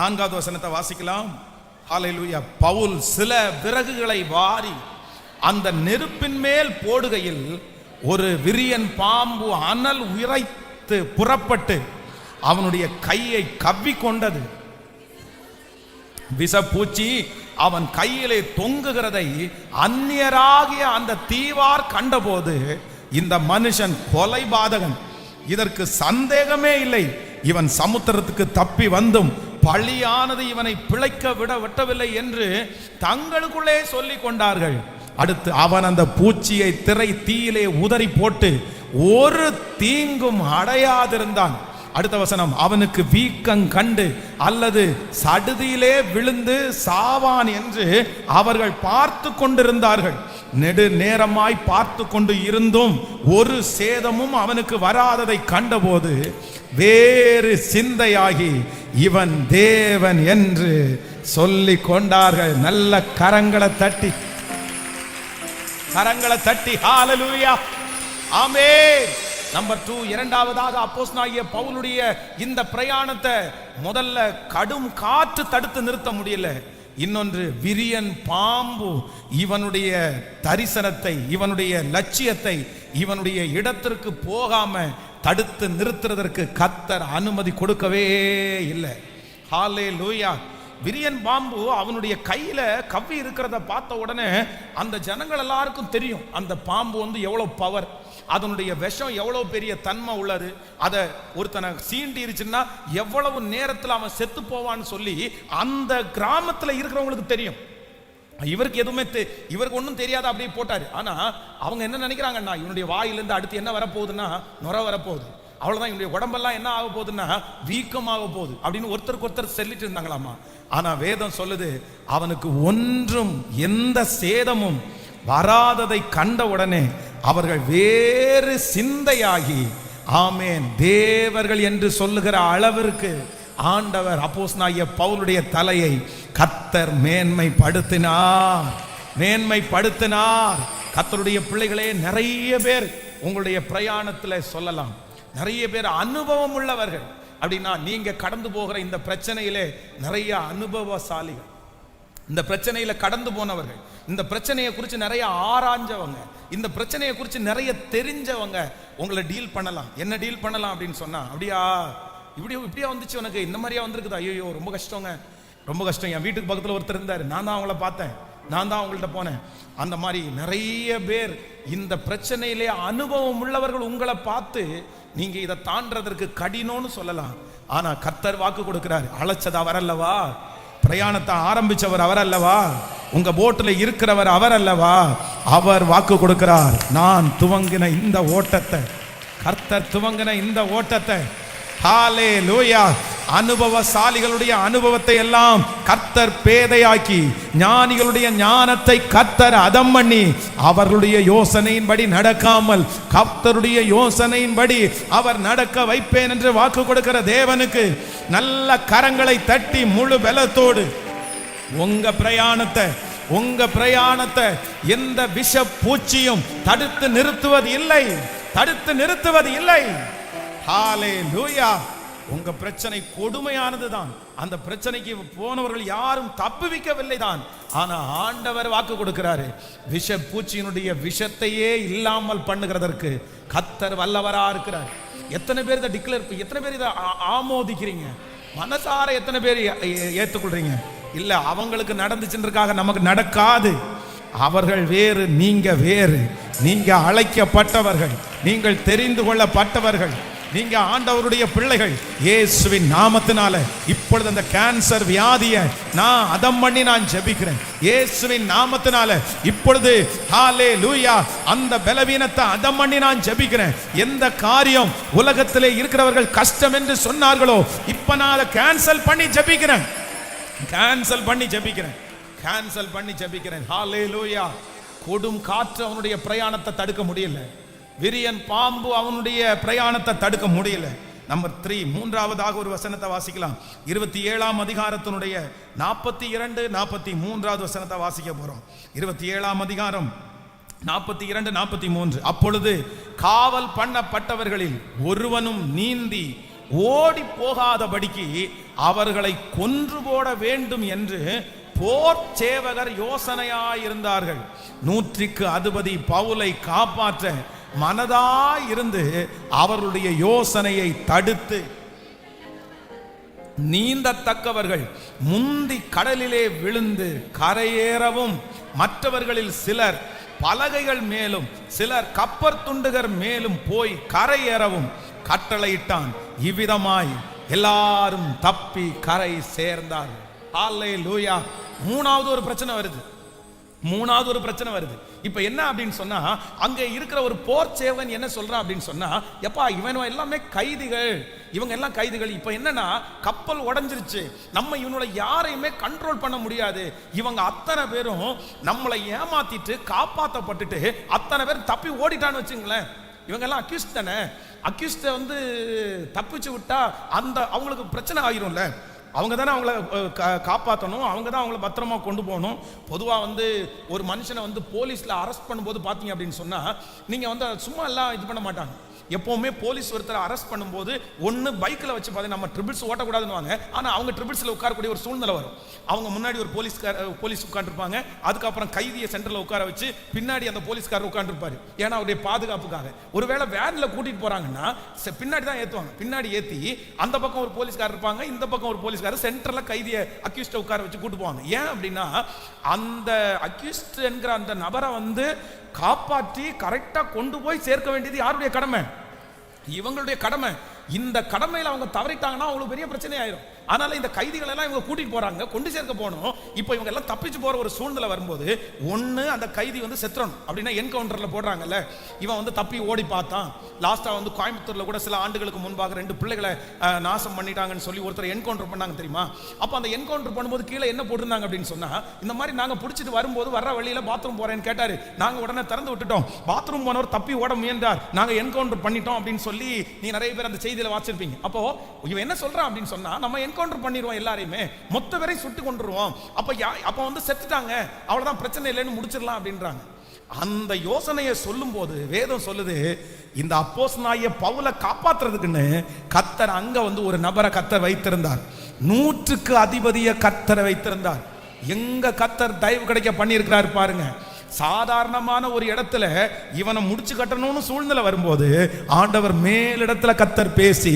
4வது வசனத்தை வாசிக்கலாம். ஹalleluya. பவுல் சில விறகுகளை வாரி அந்த நெருப்பின் மேல் போடுகையில் ஒரு விரியன் பாம்பு அனல் உரைத்து புறப்பட்டு அவனுடைய கையை கவ்வி கொண்டது. விஷப்பூச்சி அவன் கையிலே தொங்குகிறதை அந்நியராகிய அந்த தீவார் கண்டபோது, இந்த மனுஷன் கொலைபாதகன், இதற்கு சந்தேகமே இல்லை, இவன் சமுத்திரத்துக்கு தப்பி வந்தும் பழியானது இவனை பிழைக்க விடவில்லை என்று தங்களுக்குள்ளே சொல்லிக் கொண்டார்கள். அடுத்து அவன் அந்த பூச்சியை திரை தீயிலே உதறி போட்டு ஒரு தீங்கும் அடையாதிருந்தான். அடுத்த வசனம், அவனுக்கு வீக்கம் கண்டு அல்லது சடுதியிலே விழுந்து சாவான் என்று அவர்கள் பார்த்து கொண்டிருந்தார்கள். நெடு நேரமாய் பார்த்து கொண்டு இருந்தும் ஒரு சேதமும் அவனுக்கு வராததை கண்டபோது வேறு சிந்தையாகி இவன் தேவன் என்று சொல்லிக் கொண்டார்கள். நல்ல கரங்களை தட்டி ஹalleluya, ஆமென். நம்பர் 2, இரண்டாவதாக அப்போஸ்தலனாகிய பவுலுடைய இந்த பிரயாணத்தை முதல்ல கடும் காற்று தடுத்து நிறுத்த முடியல. இன்னொன்று, விரியன் பாம்பு இவனுடைய தரிசனத்தை, இவனுடைய லட்சியத்தை, இவனுடைய இடத்திற்கு போகாம தடுத்து நிறுத்துறதற்கு கர்த்தர் அனுமதி கொடுக்கவே இல்லை. ஹalleluya. விரியன் பாம்பு அவனுடைய கையில கவ்வி இருக்கிறத பார்த்த உடனே அந்த ஜனங்கள் எல்லாருக்கும் தெரியும் அந்த பாம்பு எவ்வளவு பவர், அதனுடைய விஷம் எவ்வளவு பெரிய தன்மை உள்ளது, அதை ஒருத்தனை சீண்டிருச்சுன்னா எவ்வளவு நேரத்தில் அவன் செத்து போவான்னு சொல்லி அந்த கிராமத்தில் இருக்கிறவங்களுக்கு தெரியும். இவருக்கு எதுவுமே இவருக்கு ஒன்றும் தெரியாத அப்படியே போட்டாரு. ஆனா அவங்க என்ன நினைக்கிறாங்கன்னா, இவனுடைய வாயிலிருந்து அடுத்து என்ன வரப்போகுதுன்னா நுர வரப்போகுது, அவ்வளவுதான், இவனுடைய உடம்பெல்லாம் என்ன ஆக போகுதுன்னா வீக்கமாக போகுது அப்படின்னு ஒருத்தருக்கு ஒருத்தர் சொல்லிட்டு இருந்தாங்களாமா. ஆனா வேதம் சொல்லுது, அவனுக்கு ஒன்றும் எந்த சேதமும் வராததை கண்ட உடனே அவர்கள் வேறு சிந்தையாகி, ஆமென், தேவர்கள் என்று சொல்லுகிற அளவிற்கு ஆண்டவர் அப்போஸ்தலனாகிய பவுலுடைய தலையை கர்த்தர் மேன்மைப்படுத்தினார். கர்த்தருடைய பிள்ளைகளே, நிறைய பேர் உங்களுடைய பிரயாணத்தில் சொல்லலாம், நிறைய பேர் அனுபவம் உள்ளவர்கள். அப்படின்னா நீங்க கடந்து போகிற இந்த பிரச்சனையிலே நிறைய அனுபவசாலிகள், இந்த பிரச்சனையில கடந்து போனவர்கள், இந்த பிரச்சனையை குறித்து நிறைய ஆராய்ஞ்சவங்க, இந்த பிரச்சனையை குறித்து நிறைய தெரிஞ்சவங்க உங்களை டீல் பண்ணலாம். என்ன டீல் பண்ணலாம் அப்படின்னு சொன்னா, அப்படியா இப்படியா வந்துச்சு உனக்கு, இந்த மாதிரியா வந்திருக்குது, ஐயோ ரொம்ப கஷ்டங்க, ரொம்ப கஷ்டம். என் வீட்டுக்கு பக்கத்தில் ஒருத்தர் இருந்தார், நான் தான் அவங்கள பார்த்தேன், நான் தான் அவங்கள்ட்ட போனேன். அந்த மாதிரி நிறைய பேர் இந்த பிரச்சனையிலே அனுபவம் உள்ளவர்கள் உங்களை பார்த்து நீங்க இதை தாண்டறதற்கு கடினம்னு சொல்லலாம். ஆனா கர்த்தர் வாக்கு கொடுக்கிறார், அழைச்சது அவர் அல்லவா, பிரயாணத்தை ஆரம்பிச்சவர் அவர் அல்லவா, உங்க போட்டுல இருக்கிறவர் அவர் அல்லவா, அவர் வாக்கு கொடுக்கிறார், நான் துவங்கின இந்த ஓட்டத்தை, கர்த்தர் துவங்கின இந்த ஓட்டத்தை, ஹalleluya, அனுபவசாலிகளுடைய அனுபவத்தை எல்லாம் கர்த்தர் பேதையாக்கி, ஞானிகளுடைய ஞானத்தை கர்த்தர் அதம் பண்ணி, அவர்களுடைய யோசனையின்படி நடக்காமல் கர்த்தருடைய யோசனையின்படி அவர் நடக்க வைப்பேன் என்று வாக்கு கொடுக்கிற தேவனுக்கு நல்ல கரங்களை தட்டி முழு பலத்தோடு உங்க பிரயாணத்தை எந்த விஷ பூச்சியும் தடுத்து நிறுத்துவது இல்லை. ஹalleluya. உங்க பிரச்சனை கொடுமையானது தான், அந்த பிரச்சனைக்கு போனவர்கள் யாரும் தப்புவிக்கவில்லை தான். ஆனா ஆண்டவர் வாக்கு கொடுக்கிறாரு, விஷ பூச்சியினுடைய விஷத்தையே இல்லாமல் பண்ணுகிறதற்கு கர்த்தர் வல்லவரா இருக்கிறார். எத்தனை பேர் இதை டிக்ளேர், எத்தனை பேர் இதை ஆமோதிக்கிறீங்க, மனசார எத்தனை பேர் ஏற்றுக்கொள்றீங்க? இல்ல, அவங்களுக்கு நடந்துச்சுன்றதுக்காக நமக்கு நடக்காது. அவர்கள் வேறு, நீங்க வேறு, நீங்க அழைக்கப்பட்டவர்கள், நீங்கள் தெரிந்து கொள்ளப்பட்டவர்கள், நீங்க ஆண்டவருடைய பிள்ளைகள். இயேசுவின் நாமத்தினால இப்பொழுது அந்த கேன்சர் வியாதியை நான் அதம் பண்ணி நான் ஜெபிக்கிறேன். இயேசுவின் நாமத்தினால இப்பொழுது ஹalleluya, அந்த பலவீனத்தை அதம் பண்ணி நான் ஜெபிக்கிறேன். எந்த காரியம் உலகத்திலே இருக்கிறவர்கள் கஷ்டம் என்று சொன்னார்களோ, இப்ப நான் கேன்சல் பண்ணி ஜெபிக்கிறேன். ஹalleluya. கொடும் காற்று அவனுடைய பிரயாணத்தை தடுக்க முடியல, விரியன் பாம்பு அவனுடைய பிரயாணத்தை தடுக்க முடியல. நம்பர் 3, மூன்றாவதாக ஒரு வசனத்தை வாசிக்கலாம். 27ஆம் அதிகாரத்தினுடைய 42, 43வது வசனத்தை வாசிக்க போறோம். 27ஆம் அதிகாரம் 42, 43. அப்பொழுது காவல் பண்ணப்பட்டவர்களில் ஒருவனும் நீந்தி ஓடி போகாதபடிக்கு அவர்களை கொன்று போட வேண்டும் என்று போர் சேவகர் யோசனையாயிருந்தார்கள். 100க்கு அதிபதி பவுலை காப்பாற்ற மனதாயிருந்து அவர்களுடைய யோசனையை தடுத்து, நீந்தத்தக்கவர்கள் முந்தி கடலிலே விழுந்து கரையேறவும், மற்றவர்களில் சிலர் பலகைகள் மேலும் சிலர் கப்பர் துண்டுகர் மேலும் போய் கரையேறவும் கட்டளையிட்டான். இவ்விதமாய் எல்லாரும் தப்பி கரை சேர்ந்தார்கள். ஹalleluya. மூணாவது ஒரு பிரச்சனை வருது. மூணாவது ஒரு பிரச்சனை வருது. இப்ப என்ன அப்படின்னு சொன்னா, அங்க இருக்கிற ஒரு போர் சேவகன் என்ன சொல்றான் அப்படின்னு சொன்னா, எப்பா இவன் எல்லாமே கைதிகள், இவங்க எல்லாம் கைதிகள். இப்ப என்னன்னா கப்பல் உடைஞ்சிருச்சு, நம்ம இவனோட யாரையுமே கண்ட்ரோல் பண்ண முடியாது. இவங்க அத்தனை பேரும் நம்மளை ஏமாத்திட்டு காப்பாற்றப்பட்டுட்டு அத்தனை பேர் தப்பி ஓடிட்டான்னு வச்சுங்களேன். இவங்க எல்லாம் அக்யூஸ்ட் தானே, அக்யூஸ்ட வந்து தப்பிச்சு விட்டா அந்த அவங்களுக்கு பிரச்சனை ஆயிரும்ல. அவங்க தானே அவங்கள காப்பாற்றணும், அவங்க தான் அவங்கள பத்திரமா கொண்டு போகணும். பொதுவாக வந்து ஒரு மனுஷனை வந்து போலீஸில் அரெஸ்ட் பண்ணும்போது பார்த்தீங்க அப்படின்னு சொன்னால், நீங்கள் வந்து சும்மா எல்லாம் இது பண்ண மாட்டாங்க. எப்போவுமே போலீஸ் ஒருத்தரை அரெஸ்ட் பண்ணும்போது ஒன்று பைக்கில் வச்சு பார்த்தீங்கன்னா நம்ம ட்ரிபிள்ஸ் ஓட்டக்கூடாதுன்னு வாங்க, ஆனால் அவங்க ட்ரிபிள்ஸில் உட்காரக்கூடிய ஒரு சூழ்நிலை வரும். அவங்க முன்னாடி ஒரு போலீஸ் உட்காந்துருப்பாங்க, அதுக்கப்புறம் கைதியை சென்டரில் உட்கார வச்சு பின்னாடி அந்த போலீஸ்காரர் உட்காந்துருப்பாரு, ஏன்னா அவருடைய பாதுகாப்புக்காக. ஒருவேளை வேனில் கூட்டிகிட்டு போகிறாங்கன்னா பின்னாடி தான் ஏற்றுவாங்க, பின்னாடி ஏற்றி அந்த பக்கம் ஒரு போலீஸ்காரர் இருப்பாங்க, இந்த பக்கம் ஒரு போலீஸ்காரர் சென்டரில் கைதியை அக்யூஸ்டை உட்கார வச்சு கூட்டு போவாங்க. ஏன் அப்படின்னா அந்த அக்யூஸ்ட் என்கிற அந்த நபரை வந்து காப்பாற்றி கரெக்டாக கொண்டு போய் சேர்க்க வேண்டியது யாருடைய கடமை? இவங்களுடைய கடமை. இந்த கடமையில் அவங்க தவறிட்டாங்கன்னா அவங்களுக்கு பெரிய பிரச்சனை ஆயிரும். அதனால இந்த கைதிகள் எல்லாம் இவங்க கூட்டிட்டு போறாங்க, கொண்டு சேர்க்க போகணும். இப்போ இவங்க எல்லாம் தப்பிச்சு போற ஒரு சூழ்நிலை வரும்போது ஒன்று அந்த கைதி வந்து செத்துறணும் அப்படின்னா என்கவுண்டர்ல போடுறாங்கல்ல, இவன் வந்து தப்பி ஓடி பார்த்தான். லாஸ்டா வந்து கோயம்புத்தூர்ல கூட சில ஆண்டுகளுக்கு முன்பாக 2 பிள்ளைகளை நாசம் பண்ணிட்டாங்கன்னு சொல்லி ஒருத்தர் என்கவுண்டர் பண்ணாங்க தெரியுமா? அப்போ அந்த என்கவுண்டர் பண்ணும்போது கீழே என்ன போட்டிருந்தாங்க அப்படின்னு சொன்னா, இந்த மாதிரி நாங்கள் பிடிச்சிட்டு வரும்போது வர்ற வழியில பாத்ரூம் போறேன்னு கேட்டாரு, நாங்க உடனே திறந்து விட்டுட்டோம், பாத்ரூம் போனவர் தப்பி ஓட முயன்றார், நாங்க என்கவுண்டர் பண்ணிட்டோம் அப்படின்னு சொல்லி நீ நிறைய பேர் அந்த செய்தியில வாசிச்சிருப்பீங்க. அப்போ இவன் என்ன சொல்றான் அப்படின்னு சொன்னா, நம்ம என்கவுண்டர் பண்ணிடுவோம், எல்லாரையுமே மொத்த பேரையும் சுட்டு கொண்டுருவோம், அப்ப வந்து செத்துட்டாங்க, அவ்வளவுதான், பிரச்சனை இல்லைன்னு முடிச்சிடலாம் அப்படின்றாங்க. அந்த யோசனையை சொல்லும் போது வேதம் சொல்லுது, இந்த அப்போஸ்தலனாகிய பவுலை காப்பாற்றுறதுக்குன்னு கர்த்தர் அங்க வந்து ஒரு நபரை கர்த்தர் வைத்திருந்தார், 100க்கு அதிபதியை கர்த்தரை வைத்திருந்தார். எங்க கர்த்தர் தயவு கிடைக்க பண்ணியிருக்கிறார் பாருங்க. சாதாரணமான ஒரு இடத்துல இவனை முடிச்சு கட்டணும்னு சூழ்நிலை வரும்போது ஆண்டவர் மேலிடத்துல கர்த்தர் பேசி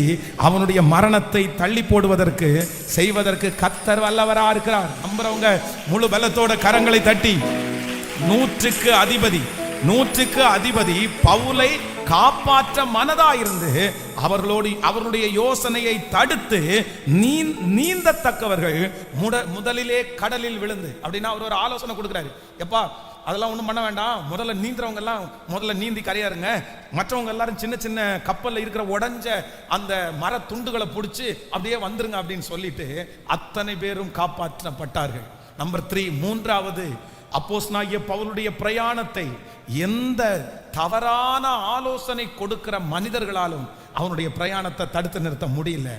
அவனுடைய மரணத்தை தள்ளி போடுவதற்கு செய்வதற்கு கர்த்தர் வல்லவரா இருக்கிறார். நம்புறவங்க முழு பலத்தோட கரங்களை தட்டி 100க்கு அதிபதி பவுலை காப்பாற்ற மனதாயிருந்து அவர்களுடைய யோசனையை தடுத்து நீந்தத்தக்கவர்கள் முதலிலே கடலில் விழுந்து அப்படின்னா அவர் ஒரு ஆலோசனை கொடுக்கிறாரு. எப்பா அதெல்லாம் ஒன்றும் பண்ண வேண்டாம், முதல்ல நீந்துறவங்க எல்லாம் முதல்ல நீந்தி கரையாருங்க, மற்றவங்க எல்லாரும் சின்ன சின்ன கப்பல்ல இருக்கிற உடைஞ்ச அந்த மர துண்டுகளை பிடிச்சி அப்படியே வந்துருங்க அப்படின்னு சொல்லிட்டு அத்தனை பேரும் காப்பாற்றப்பட்டார்கள். நம்பர் 3, மூன்றாவது அப்போஸ்தலனாகிய பவுலுடைய பிரயாணத்தை எந்த தவறான ஆலோசனை கொடுக்கிற மனிதர்களாலும் அவனுடைய பிரயாணத்தை தடுத்து நிறுத்த முடியல.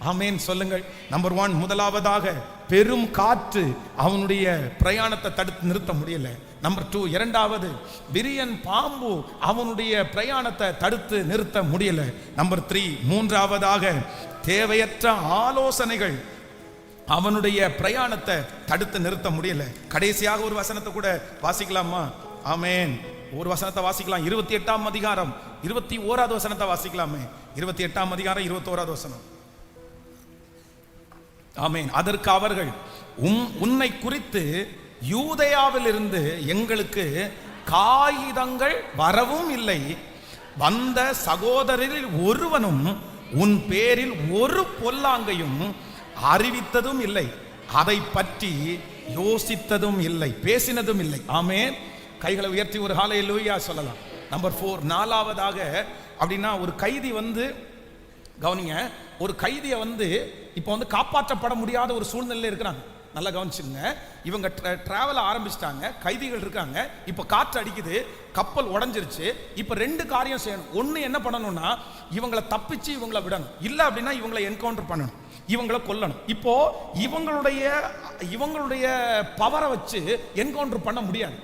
ஆமென் சொல்லுங்கள். நம்பர் 1, முதலாவதாக பெரும் காற்று அவனுடைய பிரயாணத்தை தடுத்து நிறுத்த முடியல. நம்பர் 2, இரண்டாவது விரியன் பாம்பு அவனுடைய பிரயாணத்தை தடுத்து நிறுத்த முடியல. நம்பர் 3, மூன்றாவதாக தேவையற்ற ஆலோசனைகள் அவனுடைய பிரயாணத்தை தடுத்து நிறுத்த முடியல. கடைசியாக ஒரு வசனத்தை கூட வாசிக்கலாமா? ஆமென். ஒரு வசனத்தை வாசிக்கலாம். 28ஆம் அதிகாரம் 21வது வசனத்தை வாசிக்கலாமே. 28ஆம் அதிகாரம் 21வது வசனம். ஆமென். அதற்கு அவர்கள் உன்னை குறித்து யூதேயாவில் இருந்து எங்களுக்கு காகிதங்கள் வரவும் இல்லை, வந்த சகோதரரில் ஒருவனும் உன் பேரில் ஒரு பொல்லாங்கையும் அறிவித்ததும் இல்லை, அதை பற்றி யோசித்ததும் இல்லை, பேசினதும் இல்லை. ஆமென். கைகளை உயர்த்தி ஒரு ஹல்லேலூயா சொல்லலாம். நம்பர் 4, நாலாவதாக அப்படின்னா ஒரு கைதி வந்து கவனிங்க, ஒரு கைதியை வந்து இப்போ வந்து காப்பாற்றப்பட முடியாத ஒரு சூழ்நிலையில் இருக்கிறாங்க. நல்லா கவனிச்சுங்க. இவங்க டிராவல் ஆரம்பிச்சிட்டாங்க, கைதிகள் இருக்காங்க, இப்போ காற்று அடிக்குது, கப்பல் உடஞ்சிருச்சு. இப்போ 2 காரியம் செய்யணும். ஒன்று என்ன பண்ணணும்னா இவங்களை தப்பிச்சு இவங்களை விடணும், இல்லை அப்படின்னா இவங்களை என்கவுண்டர் பண்ணணும், இவங்களை கொல்லணும். இப்போ இவங்களுடைய பவரை வச்சு என்கவுண்டர் பண்ண முடியாது.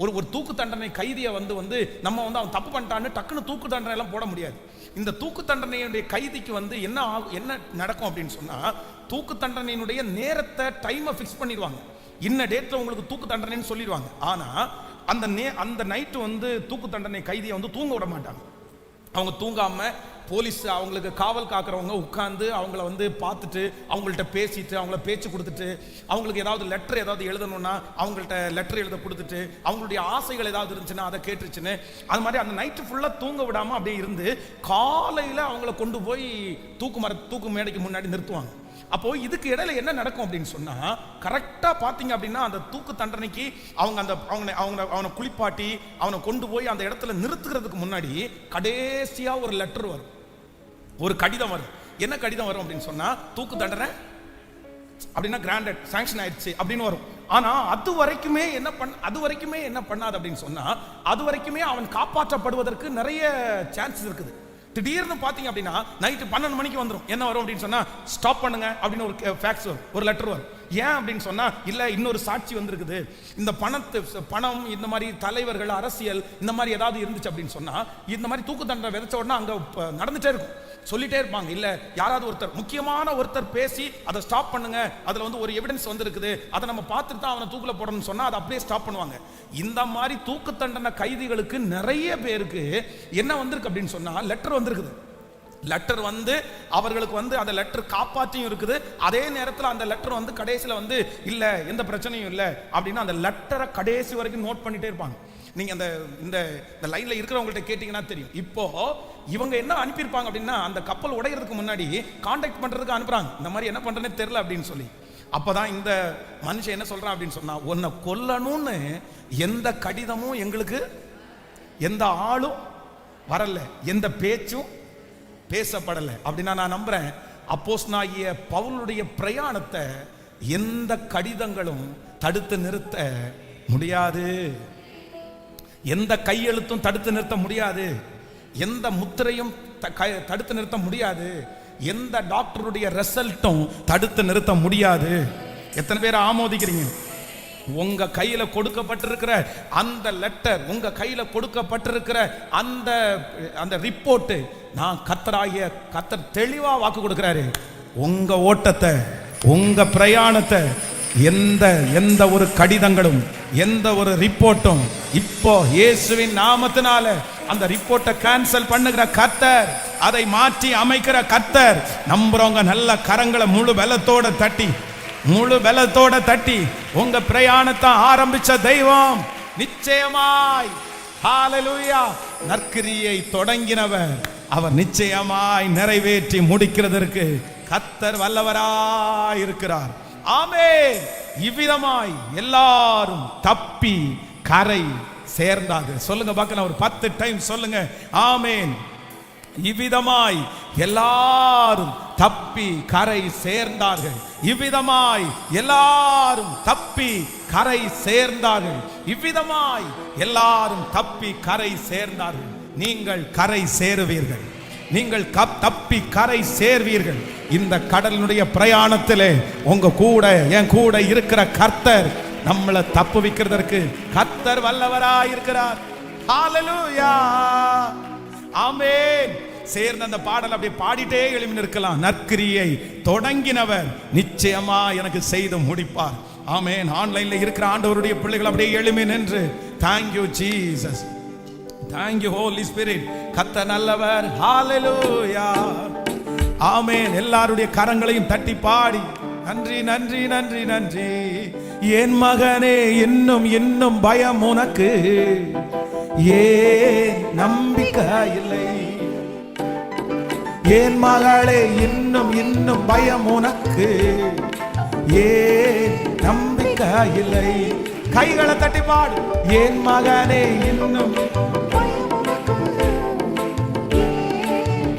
ஒரு தூக்கு தண்டனை கைதியை வந்து நம்ம வந்து அவன் தப்பு பண்ணிட்டான்னு டக்குன்னு தூக்கு தண்டனை எல்லாம் போட முடியாது. இந்த தூக்கு தண்டனையுடைய கைதிக்கு வந்து என்ன நடக்கும் அப்படின்னு சொன்னா, தூக்கு தண்டனையினுடைய நேரத்தை டைமை ஃபிக்ஸ் பண்ணிடுவாங்க. இன்ன டேட்ல உங்களுக்கு தூக்கு தண்டனைன்னு சொல்லிடுவாங்க. ஆனா அந்த நைட்டு வந்து தூக்கு தண்டனை கைதியை வந்து தூங்க விட மாட்டாங்க. அவங்க தூங்காம போலீஸ் அவங்களுக்கு காவல் காக்கிறவங்க உட்கார்ந்து அவங்கள வந்து பார்த்துட்டு அவங்கள்ட்ட பேசிட்டு அவங்கள பேச்சு கொடுத்துட்டு அவங்களுக்கு ஏதாவது லெட்டர் ஏதாவது எழுதணும்னா அவங்கள்ட்ட லெட்டர் எழுத கொடுத்துட்டு அவங்களுடைய ஆசைகள் ஏதாவது இருந்துச்சுன்னா அதை கேட்டுருச்சுன்னு அது மாதிரி அந்த நைட்டு ஃபுல்லாக தூங்க விடாமல் அப்படியே இருந்து காலையில் அவங்கள கொண்டு போய் தூக்கு மேடைக்கு முன்னாடி நிறுத்துவாங்க. அப்போ இதுக்கு இடையில என்ன நடக்கும் அப்படின்னு சொன்னா, கரெக்டா பாத்தீங்க அப்படின்னா அந்த தூக்கு தண்டனைக்கு அவனை குளிப்பாட்டி அவனை கொண்டு போய் அந்த இடத்துல நிறுத்துறதுக்கு முன்னாடி கடைசியா ஒரு லெட்டர் வரும், ஒரு கடிதம் வரும். என்ன கடிதம் வரும் அப்படின்னு சொன்னா, தூக்கு தண்டனை அப்படின்னா கிராண்டட் சாங்ஷன் ஆயிடுச்சு அப்படின்னு வரும். ஆனா அது வரைக்குமே என்ன பண்ணாது அப்படின்னு சொன்னா, அது வரைக்குமே அவன் காப்பாற்றப்படுவதற்கு நிறைய சான்சஸ் இருக்குது. திடீர்னு பாத்தீங்க அப்படின்னா நைட்டு 12 மணிக்கு வந்துடும். என்ன வரும் அப்படின்னு சொன்னா, ஸ்டாப் பண்ணுங்க அப்படின்னு ஒரு ஃபேக்ஸ் வரும், ஒரு லெட்டர் வரும். ஏன் அப்படின்னு சொன்னா, இல்ல இன்னொரு சாட்சி வந்திருக்குது, இந்த பணம் இந்த மாதிரி தலைவர்கள் அரசியல் இந்த மாதிரி ஏதாவது இருந்துச்சு அப்படின்னு சொன்னா, இந்த மாதிரி தூக்கு தண்டனை விதைச்ச உடனே அங்க நடந்துட்டே இருக்கும், சொல்லிட்டே இருப்பாங்க. இல்ல யாராவது ஒருத்தர் முக்கியமான ஒருத்தர் பேசி அதை ஸ்டாப் பண்ணுங்க, அதுல வந்து ஒரு எவிடன்ஸ் வந்திருக்குது, அதை நம்ம பார்த்துட்டு தான் அவனை தூக்குல போடணும்னு சொன்னா அதை அப்படியே ஸ்டாப் பண்ணுவாங்க. இந்த மாதிரி தூக்கு தண்டனை கைதிகளுக்கு நிறைய பேருக்கு என்ன வந்திருக்கு அப்படின்னு சொன்னா, லெட்டர் வந்திருக்குது. லெட்டர் வந்து அவர்களுக்கு வந்து அந்த லெட்டர் காப்பாற்றியும் இருக்குது, அதே நேரத்தில் அந்த லெட்டர் வந்து கடைசியில் வந்து இல்ல எந்த பிரச்சனையும் இல்லை அப்படின்னு அந்த லெட்டரை கடைசி வரைக்கும் நோட் பண்ணிட்டே இருப்பாங்க. நீங்க அந்த இந்த லைன்ல இருக்கிறவங்கள்ட்ட கேட்டீங்கன்னா தெரியும். இப்போ இவங்க என்ன அனுப்பியிருப்பாங்க அப்படின்னா, அந்த கப்பல் உடையிறதுக்கு முன்னாடி கான்டாக்ட் பண்றதுக்கு அனுப்புறாங்க, இந்த மாதிரி என்ன பண்றேனே தெரியல அப்படின்னு சொல்லி. அப்பதான் இந்த மனுஷன் என்ன சொல்றான் அப்படின்னு சொன்னா, உன்னை கொல்லணும்னு எந்த கடிதமும் எங்களுக்கு எந்த ஆளும் வரல, எந்த பேச்சும் பேசப்படலை அப்படின்னா நான் நம்புறேன் அப்போஸ்தலனாகிய பவுலுடைய பிரயாணத்தை எந்த கடிதங்களும் தடுத்து நிறுத்த முடியாது, எந்த கையெழுத்தும் தடுத்து நிறுத்த முடியாது, எந்த முத்திரையும் தடுத்து நிறுத்த முடியாது, எந்த டாக்டருடைய ரிசல்ட்டும் தடுத்து நிறுத்த முடியாது. எத்தனை பேர் ஆமோதிக்கிறீங்க? உங்க கையில கொடுக்கப்பட்டிருக்கிற அந்த லெட்டர், உங்க கையில கொடுக்கப்பட்டிருக்கிற அந்த ரிப்போர்ட், நான் கர்த்தர் தெளிவா வாக்கு கொடுக்கிறாரு, உங்க ஓட்டத்தை உங்க பிரயாணத்தை எந்த ஒரு கடிதங்களும் எந்த ஒரு ரிப்போர்ட்டும் இப்போ இயேசுவின் நாமத்தினால அந்த ரிப்போர்ட்டை கேன்சல் பண்ணுகிற கர்த்தர், அதை மாற்றி அமைக்கிற கர்த்தர். நம்புறவங்க நல்ல கரங்களை முழு பலத்தோட தட்டி உங்க பிரயாணத்தை ஆரம்பிச்ச தெய்வம் நிச்சயமாய் ஹalleluya நற்கிரியை தொடங்கினவர் அவர் நிச்சயமாய் நிறைவேற்றி முடிக்கிறதற்கு கர்த்தர் வல்லவராய் இருக்கிறார். ஆமென். இவ்விதமாய் எல்லாரும் தப்பி கரை சேர்ந்தார்கள். சொல்லுங்க பார்க்கலாம், ஒரு 10 டைம் சொல்லுங்க ஆமென். இவ்விதமாய் எல்லாரும் தப்பி கரை சேர்ந்தார்கள். இவ்விதமாய் எல்லாரும் தப்பி கரை சேர்ந்தார்கள். இவ்விதமாய் எல்லாரும் தப்பி கரை சேர்ந்தார்கள். நீங்கள் கரை சேருவீர்கள், நீங்கள் தப்பி கரை சேர்வீர்கள். இந்த கடலினுடைய பிரயாணத்திலே உங்க கூட என் கூட இருக்கிற கர்த்தர் நம்மளை தப்புவிக்கிறதற்கு கர்த்தர் வல்லவராய் இருக்கிறார். ஹalleluya ஆமென். சேர்ந்த அந்த பாடல் அப்படியே பாடிட்டே எழுப்பி நிற்கலாம். நற்கிரியை தொடங்கினவர் நிச்சயமா எனக்கு செய்து முடிப்பார். ஆமென். ஆன்லைன்ல இருக்கிற ஆண்டவருடைய பிள்ளைகள் அப்படியே எழுப்பி நின்று thank you Jesus, thank you Holy Spirit, கர்த்தர் நல்லவர். ஹalleluya ஆமென். எல்லாருடைய கரங்களையும் தட்டி பாடி நன்றி நன்றி நன்றி நன்றி. என் மகனே இன்னும் இன்னும் பயம் உனக்கு, ஏன் நம்பிக்கை இல்லை? என் மகளே இன்னும் இன்னும் பயம் உனக்கு, ஏன் நம்பிக்கை இல்லை? கைகளை தட்டி பாடு. என் மகனே இன்னும்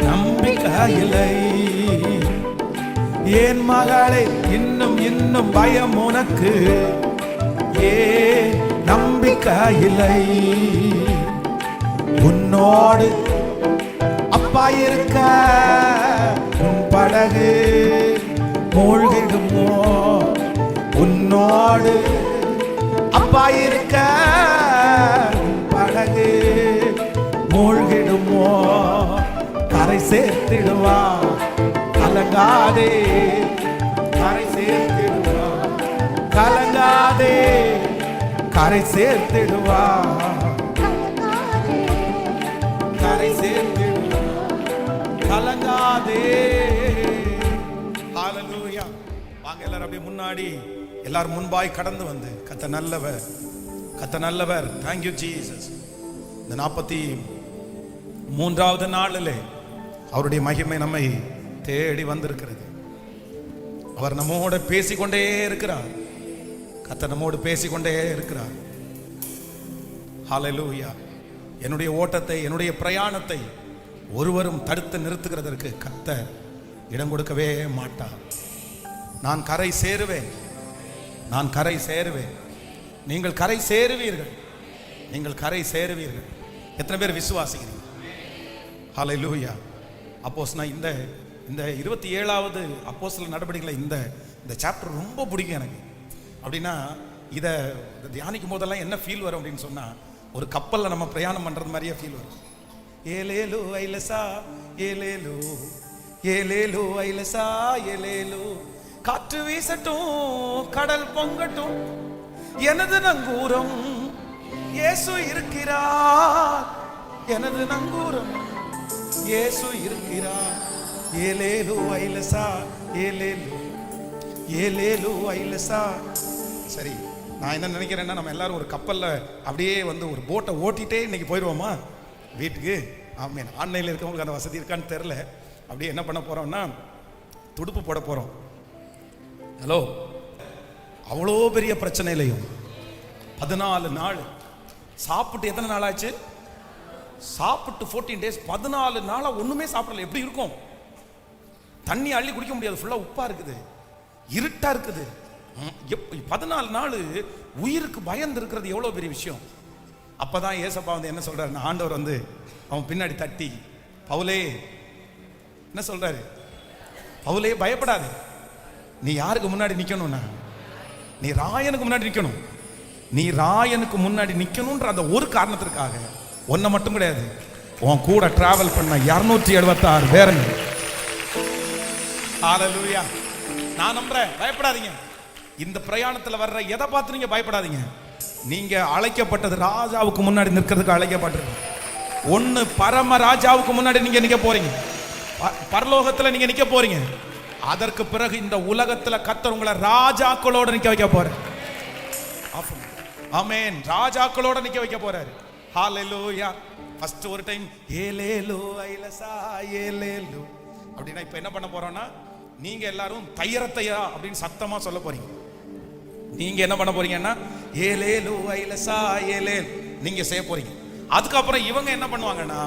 நம்பிக்கை இல்லை, என் மகளே இன்னும் இன்னும் பயம் உனக்கு, ஏன் நம்பிக்கை இல்லை? உன்னோடு அப்பா இருக்க உன் படகு மூழ்கிடுமோ? உன்னோடு அப்பா இருக்க உன் படகு மூழ்கிடுமோ? கரை சேர்த்திடுவா, கலங்காதே. கரை சேர்த்திடுவா, கலங்காதே. கரை சேர்த்திடுவா, கரை சேர்த்திடுவா, கலங்காதே. ஹalleluya. வாங்க எல்லாரும் அப்படியே முன்னாடி, எல்லாரும் முன்பாய் கடந்து வந்து கர்த்தர் நல்லவர், கர்த்தர் நல்லவர். thank you Jesus. இந்த 43வது நாளிலே அவருடைய மகிமை நம்மை தேடி வந்திருக்கிறது. அவர் நம்மோட பேசிக்கொண்டே இருக்கிறார். கர்த்தர் நம்மோடு பேசிக்கொண்டே இருக்கிறார். ஹல்லேலூயா. என்னுடைய ஓட்டத்தை, என்னுடைய பிரயாணத்தை ஒருவரும் தடுத்து நிறுத்துகிறதற்கு கர்த்தர் இடம் கொடுக்கவே மாட்டார். நான் கரை சேருவேன், நான் கரை சேருவேன். நீங்கள் கரை சேருவீர்கள், நீங்கள் கரை சேருவீர்கள். எத்தனை பேர் விசுவாசிக்கிறீங்க? ஹல்லேலூயா. அப்போஸ்தலர் இந்த 27வது அப்போஸ்தலர் நடவடிக்கைகளை இந்த சாப்டர் ரொம்ப பிடிக்கும் எனக்கு. அப்படின்னா இதை தியானிக்கும் போதெல்லாம் என்ன ஃபீல் வரும் அப்படின்னு சொன்னா, ஒரு கப்பலில் நம்ம பிரயாணம் பண்றது மாதிரியே ஃபீல் வரும். ஏலேலு ஐலசா ஏலேலு ஏலேலு ஐலசா ஏலேலு, காற்று வீசட்டும் கடல் பொங்கட்டும், எனது நங்கூரம் இயேசு இருக்கிறார், எனது நங்கூரம் இயேசு இருக்கிறார். ஏலேலு ஐலசா ஏலேலு ஏலேலு ஐலசா. சரி, நான் என்ன நினைக்கிறேன்னா, நம்ம எல்லாரும் ஒரு கப்பல்ல அப்படியே வந்து ஒரு போட்டை ஓட்டிட்டே இன்னைக்கு போயிடுவோமா வீட்டுக்கு? ஆமாம், ஆன்லைனில் இருக்கவங்களுக்கு அந்த வசதி இருக்கான்னு தெரில. அப்படியே என்ன பண்ண போறோம்னா, துடுப்பு போட போறோம். ஹலோ, அவ்வளோ பெரிய பிரச்சனையிலையும் 14 நாள் சாப்பிட்டு, எத்தனை நாள் ஆச்சு? சாப்பிட்டு 14 days, 14 நாளா ஒண்ணுமே சாப்பிடல. எப்படி இருக்கும்? தண்ணி அள்ளி குடிக்க முடியாது, ஃபுல்லா உப்பா இருக்குது, இருட்டா இருக்குது. 14 நாள் உயிருக்கு பயந்து இருக்கிறது எவ்வளவு பெரிய விஷயம். அப்பதான் ஏசப்பா வந்து என்ன சொல்றாரு, ஆண்டவர் வந்து அவன் பின்னாடி தட்டி, பவுலே என்ன சொல்றாரு, பவுலே பயப்படாது, நீ யாருக்கு முன்னாடி நிக்கணும்னா, நீ ராயனுக்கு முன்னாடி நிக்கணும். நீ ராயனுக்கு முன்னாடி நிக்கணும்ன்ற அந்த ஒரு காரணத்திற்காக ஒன்ன மட்டும் கிடையாது, உன் கூட டிராவல் பண்ண 276 பேருங்க. ஹல்லேலூயா. நான் நம்புறேன், பயப்படாதீங்க. இந்த பிரயாணத்துல வர்ற எதை பார்த்து நீங்க பயப்படாதீங்க. நீங்க அழைக்கப்பட்டது ராஜாவுக்கு முன்னாடி நிற்கிறதுக்கு அழைக்கப்பட்டது. ஒன்னு பரம ராஜாவுக்கு முன்னாடி நீங்க நிக்க போறீங்க, பரலோகத்துல நீங்க நிக்க போறீங்க. அதற்கு பிறகு இந்த உலகத்துல கர்த்தர் உங்களை ராஜாக்களோட நிக்க வைக்க போறார். ஆமென். ராஜாக்களோட நிக்க வைக்க போறாரு. ஹல்லேலூயா. ஃபர்ஸ்ட் ஒரு டைம் ஏலேலு ஐலசா ஏலேலு அப்படின்னா, இப்ப என்ன பண்ண போறோம்னா, நீங்க எல்லாரும் தையரத்தையா அப்படின்னு சத்தமா சொல்ல போறீங்க. நீங்க என்ன பண்ண போறீங்கன்னா, ஏலேலு ஐலசா ஏலேல் நீங்க செய்ய போறீங்க. அதுக்கப்புறம் இவங்க என்ன பண்ணுவாங்கன்னா,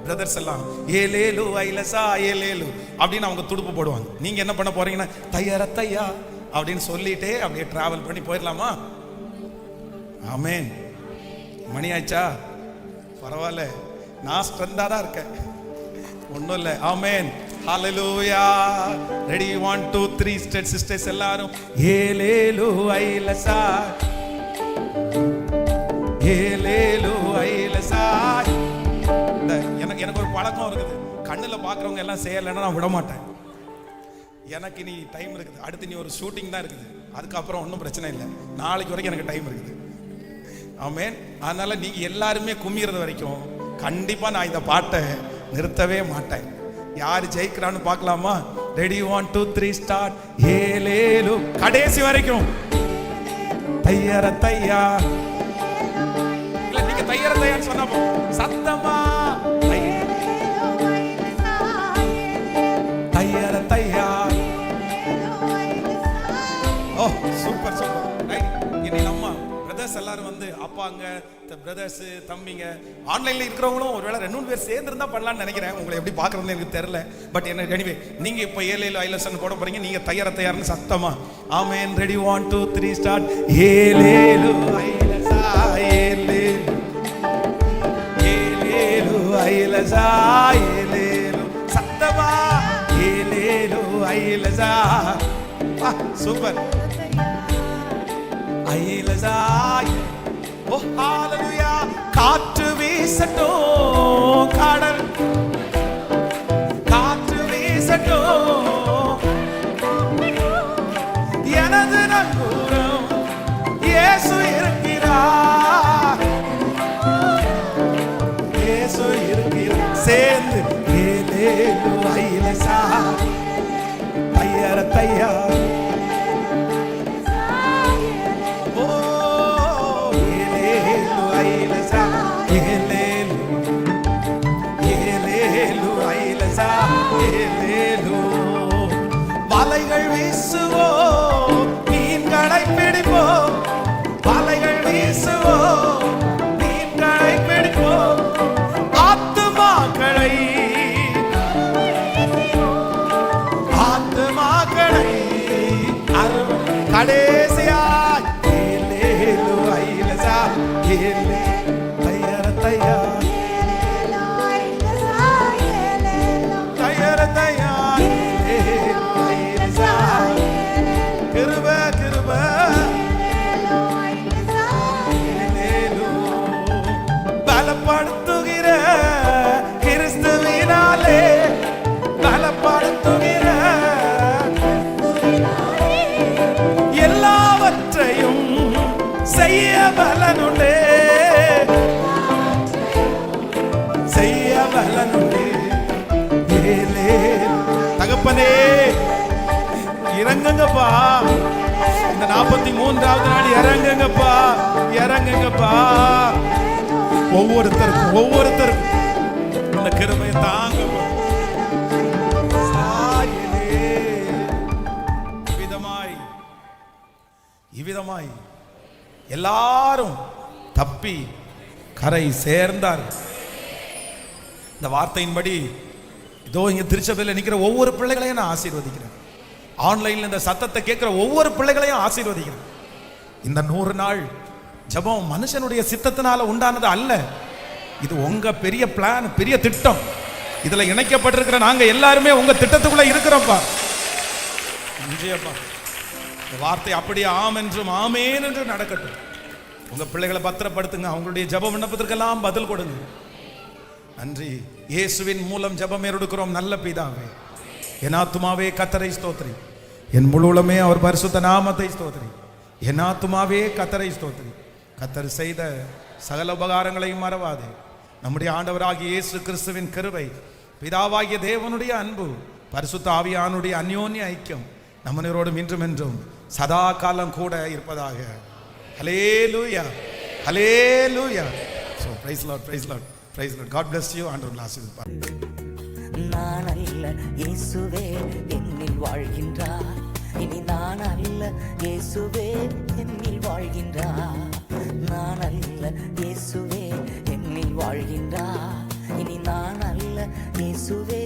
பிரதர்ஸ் எல்லாம் ஏலேலு ஐலசா ஏலேலு அப்படின்னு அவங்க துடுப்பு போடுவாங்க. நீங்க என்ன பண்ண போறீங்கன்னா, தையரத்தையா அப்படின்னு சொல்லிட்டே அப்படியே டிராவல் பண்ணி போயிடலாமா? ஆமென். மணி ஆயிடுச்சா? பரவாயில்ல, நான் ஸ்ட்ரென்தா தான் இருக்கேன், ஒன்றும் இல்லை. ஆமென். ஹல்லேலூயா. ரெடி? 1 2 3 ஸ்டேட் சிஸ்டர்ஸ் எல்லாரும் ஏலேலு ஐலசா ஏலேலு ஐலசா. எனக்கு ஒரு பழக்கம் இருக்குது, கண்ணுல பாக்குறவங்க எல்லாம் செய்யலைன்னா நான் விட மாட்டேன். எனக்கு இனி டைம் இருக்குது, அடுத்து நீ ஒரு ஷூட்டிங் தான் இருக்குது, அதுக்கப்புறம் ஒன்றும் பிரச்சனை இல்லை, நாளைக்கு வரைக்கும் எனக்கு டைம் இருக்குது. ஆமென். அதனால நீங்க எல்லாருமே கும்மிறது வரைக்கும் கண்டிப்பா நான் இந்த பாட்டை நிறுத்தவே மாட்டேன். யார் ஜெயிக்கிறான்னு பார்க்கலாமா? ரெடி? 1 2 3 ஸ்டார்ட். ஏலேலு கடைசி வரைக்கும் தையர தையா. இல்ல, நீங்க தையர தையான்னு சொன்னா சத்தமா தையர தையா. ஓ, சூப்பர் சூப்பர். இனி நம்ம பிரதர்ஸ் எல்லாரும் வந்து அப்பாங்க, பிரதர்ஸ், தம்பிங்க, ஆன்லைன்ல இருக்கிறவங்களும் ஒருவேளை 2 பேர் சேர்ந்து இருந்தா பண்ணலாம்னு நினைக்கிறேன். உங்களை எப்படி பாக்குறதுன்னு எனக்கு தெரியல. பட் என்ன, எனிவே நீங்க இப்ப ஏலேலு ஐலசன் போட போறீங்க. நீங்க தையர தயார்னு சத்தமா. ஆமென். ரெடி? 1 2 3 ஸ்டார்ட். ஏலேலு ஐலசா ஏலேலு ஏலேலு ஐலசா ஏலேலு சத்தமா ஏலேலு ஐலசா. சூப்பர். ஐலசா. ஓ ஹல்லேலூயா. காற்று வீசட்டும் கடல், காற்று வீசட்டும், எனது நங்கூரம் இயேசு இருக்கிறார், இயேசு இருக்கிறார். சேர்ந்து ஏலேலு ஐலசா தையர தையா. வலைகள் வீசுவோம் வீசுவோம், மீன்களை பிடிப்போம், ஆத்துமாக்களை கடைசியாய் கிருப கிருப பலப்படுத்துகிற கிறிஸ்துவினாலே பலப்படுத்துகிற எல்லாவற்றையும் செய்ய பலனுண்டே, செய்ய பலனுண்டே. தகப்பனே இறங்குங்கப்பா, இந்த 43வது நாள் இறங்குங்கப்பா, இறங்குங்கப்பா. ஒவ்வொருத்தருக்கும் இந்த கிருபையை தாங்க. இவ்விதமாய் எல்லாரும் தப்பி கரை சேர்ந்தார். இந்த வார்த்தையின்படி இதோ இங்க திருச்சபையில் நிற்கிற ஒவ்வொரு பிள்ளைகளையும் நான் ஆசீர்வதிக்கிறேன். ஆன்லைன்ல இந்த சத்தத்தை கேட்கிற ஒவ்வொரு பிள்ளைகளையும் ஆசீர்வதிக்கிறேன். இந்த 100 நாள் ஜெபம் மனுஷனுடைய சித்தத்தினால உண்டானது அல்ல. இது உங்க பெரிய பிளான், பெரிய திட்டம். இதுல இணைக்கப்பட்டிருக்கிற நாங்க எல்லாருமே உங்க திட்டத்துக்குள்ள இருக்கிறோம்ப்பா. நன்றியப்பா. இந்த வார்த்தை அப்படியே ஆம் என்றும் ஆமேன் என்று நடக்கட்டும். உங்க பிள்ளைகளை பத்திரப்படுத்துங்க. அவங்களுடைய ஜெப விண்ணப்பத்திற்கெல்லாம் பதில் கொடுங்க. நன்றி. இயேசுவின் மூலம் ஜெபம் எடுக்கிறோம் நல்ல பிதாவே. என் ஆத்துமாவே கர்த்தரை ஸ்தோத்திரி, என் முழுவலுமே அவர் பரிசுத்த நாமத்தை ஸ்தோத்திரி. என் ஆத்துமாவே கர்த்தரை ஸ்தோத்திரி. கர்த்தர் செய்த சகல உபகாரங்களையும் மறவாதே. நம்முடைய ஆண்டவராகிய இயேசு கிறிஸ்துவின் கிருபை, பிதாவாகிய தேவனுடைய அன்பு, பரிசுத்த ஆவியானுடைய அந்யோன்ய ஐக்கியம் நம்மனோடும் இன்றும் என்றும் சதா காலம் கூட இருப்பதாக. ஹல்லேலூயா, ஹல்லேலூயா. So praise Lord, praise Lord, praise Lord. God bless you. ஆண்டவர் ஆசீர்வதிப்பார். நான் அல்ல இயேசுவே என்னில் வாழ்கின்றார். இனி நான் அல்ல இயேசுவே என்னில் வாழ்கின்றார். நான் அல்ல இயேசுவே என்னில் வாழ்கின்றார். இனி நான் அல்ல இயேசுவே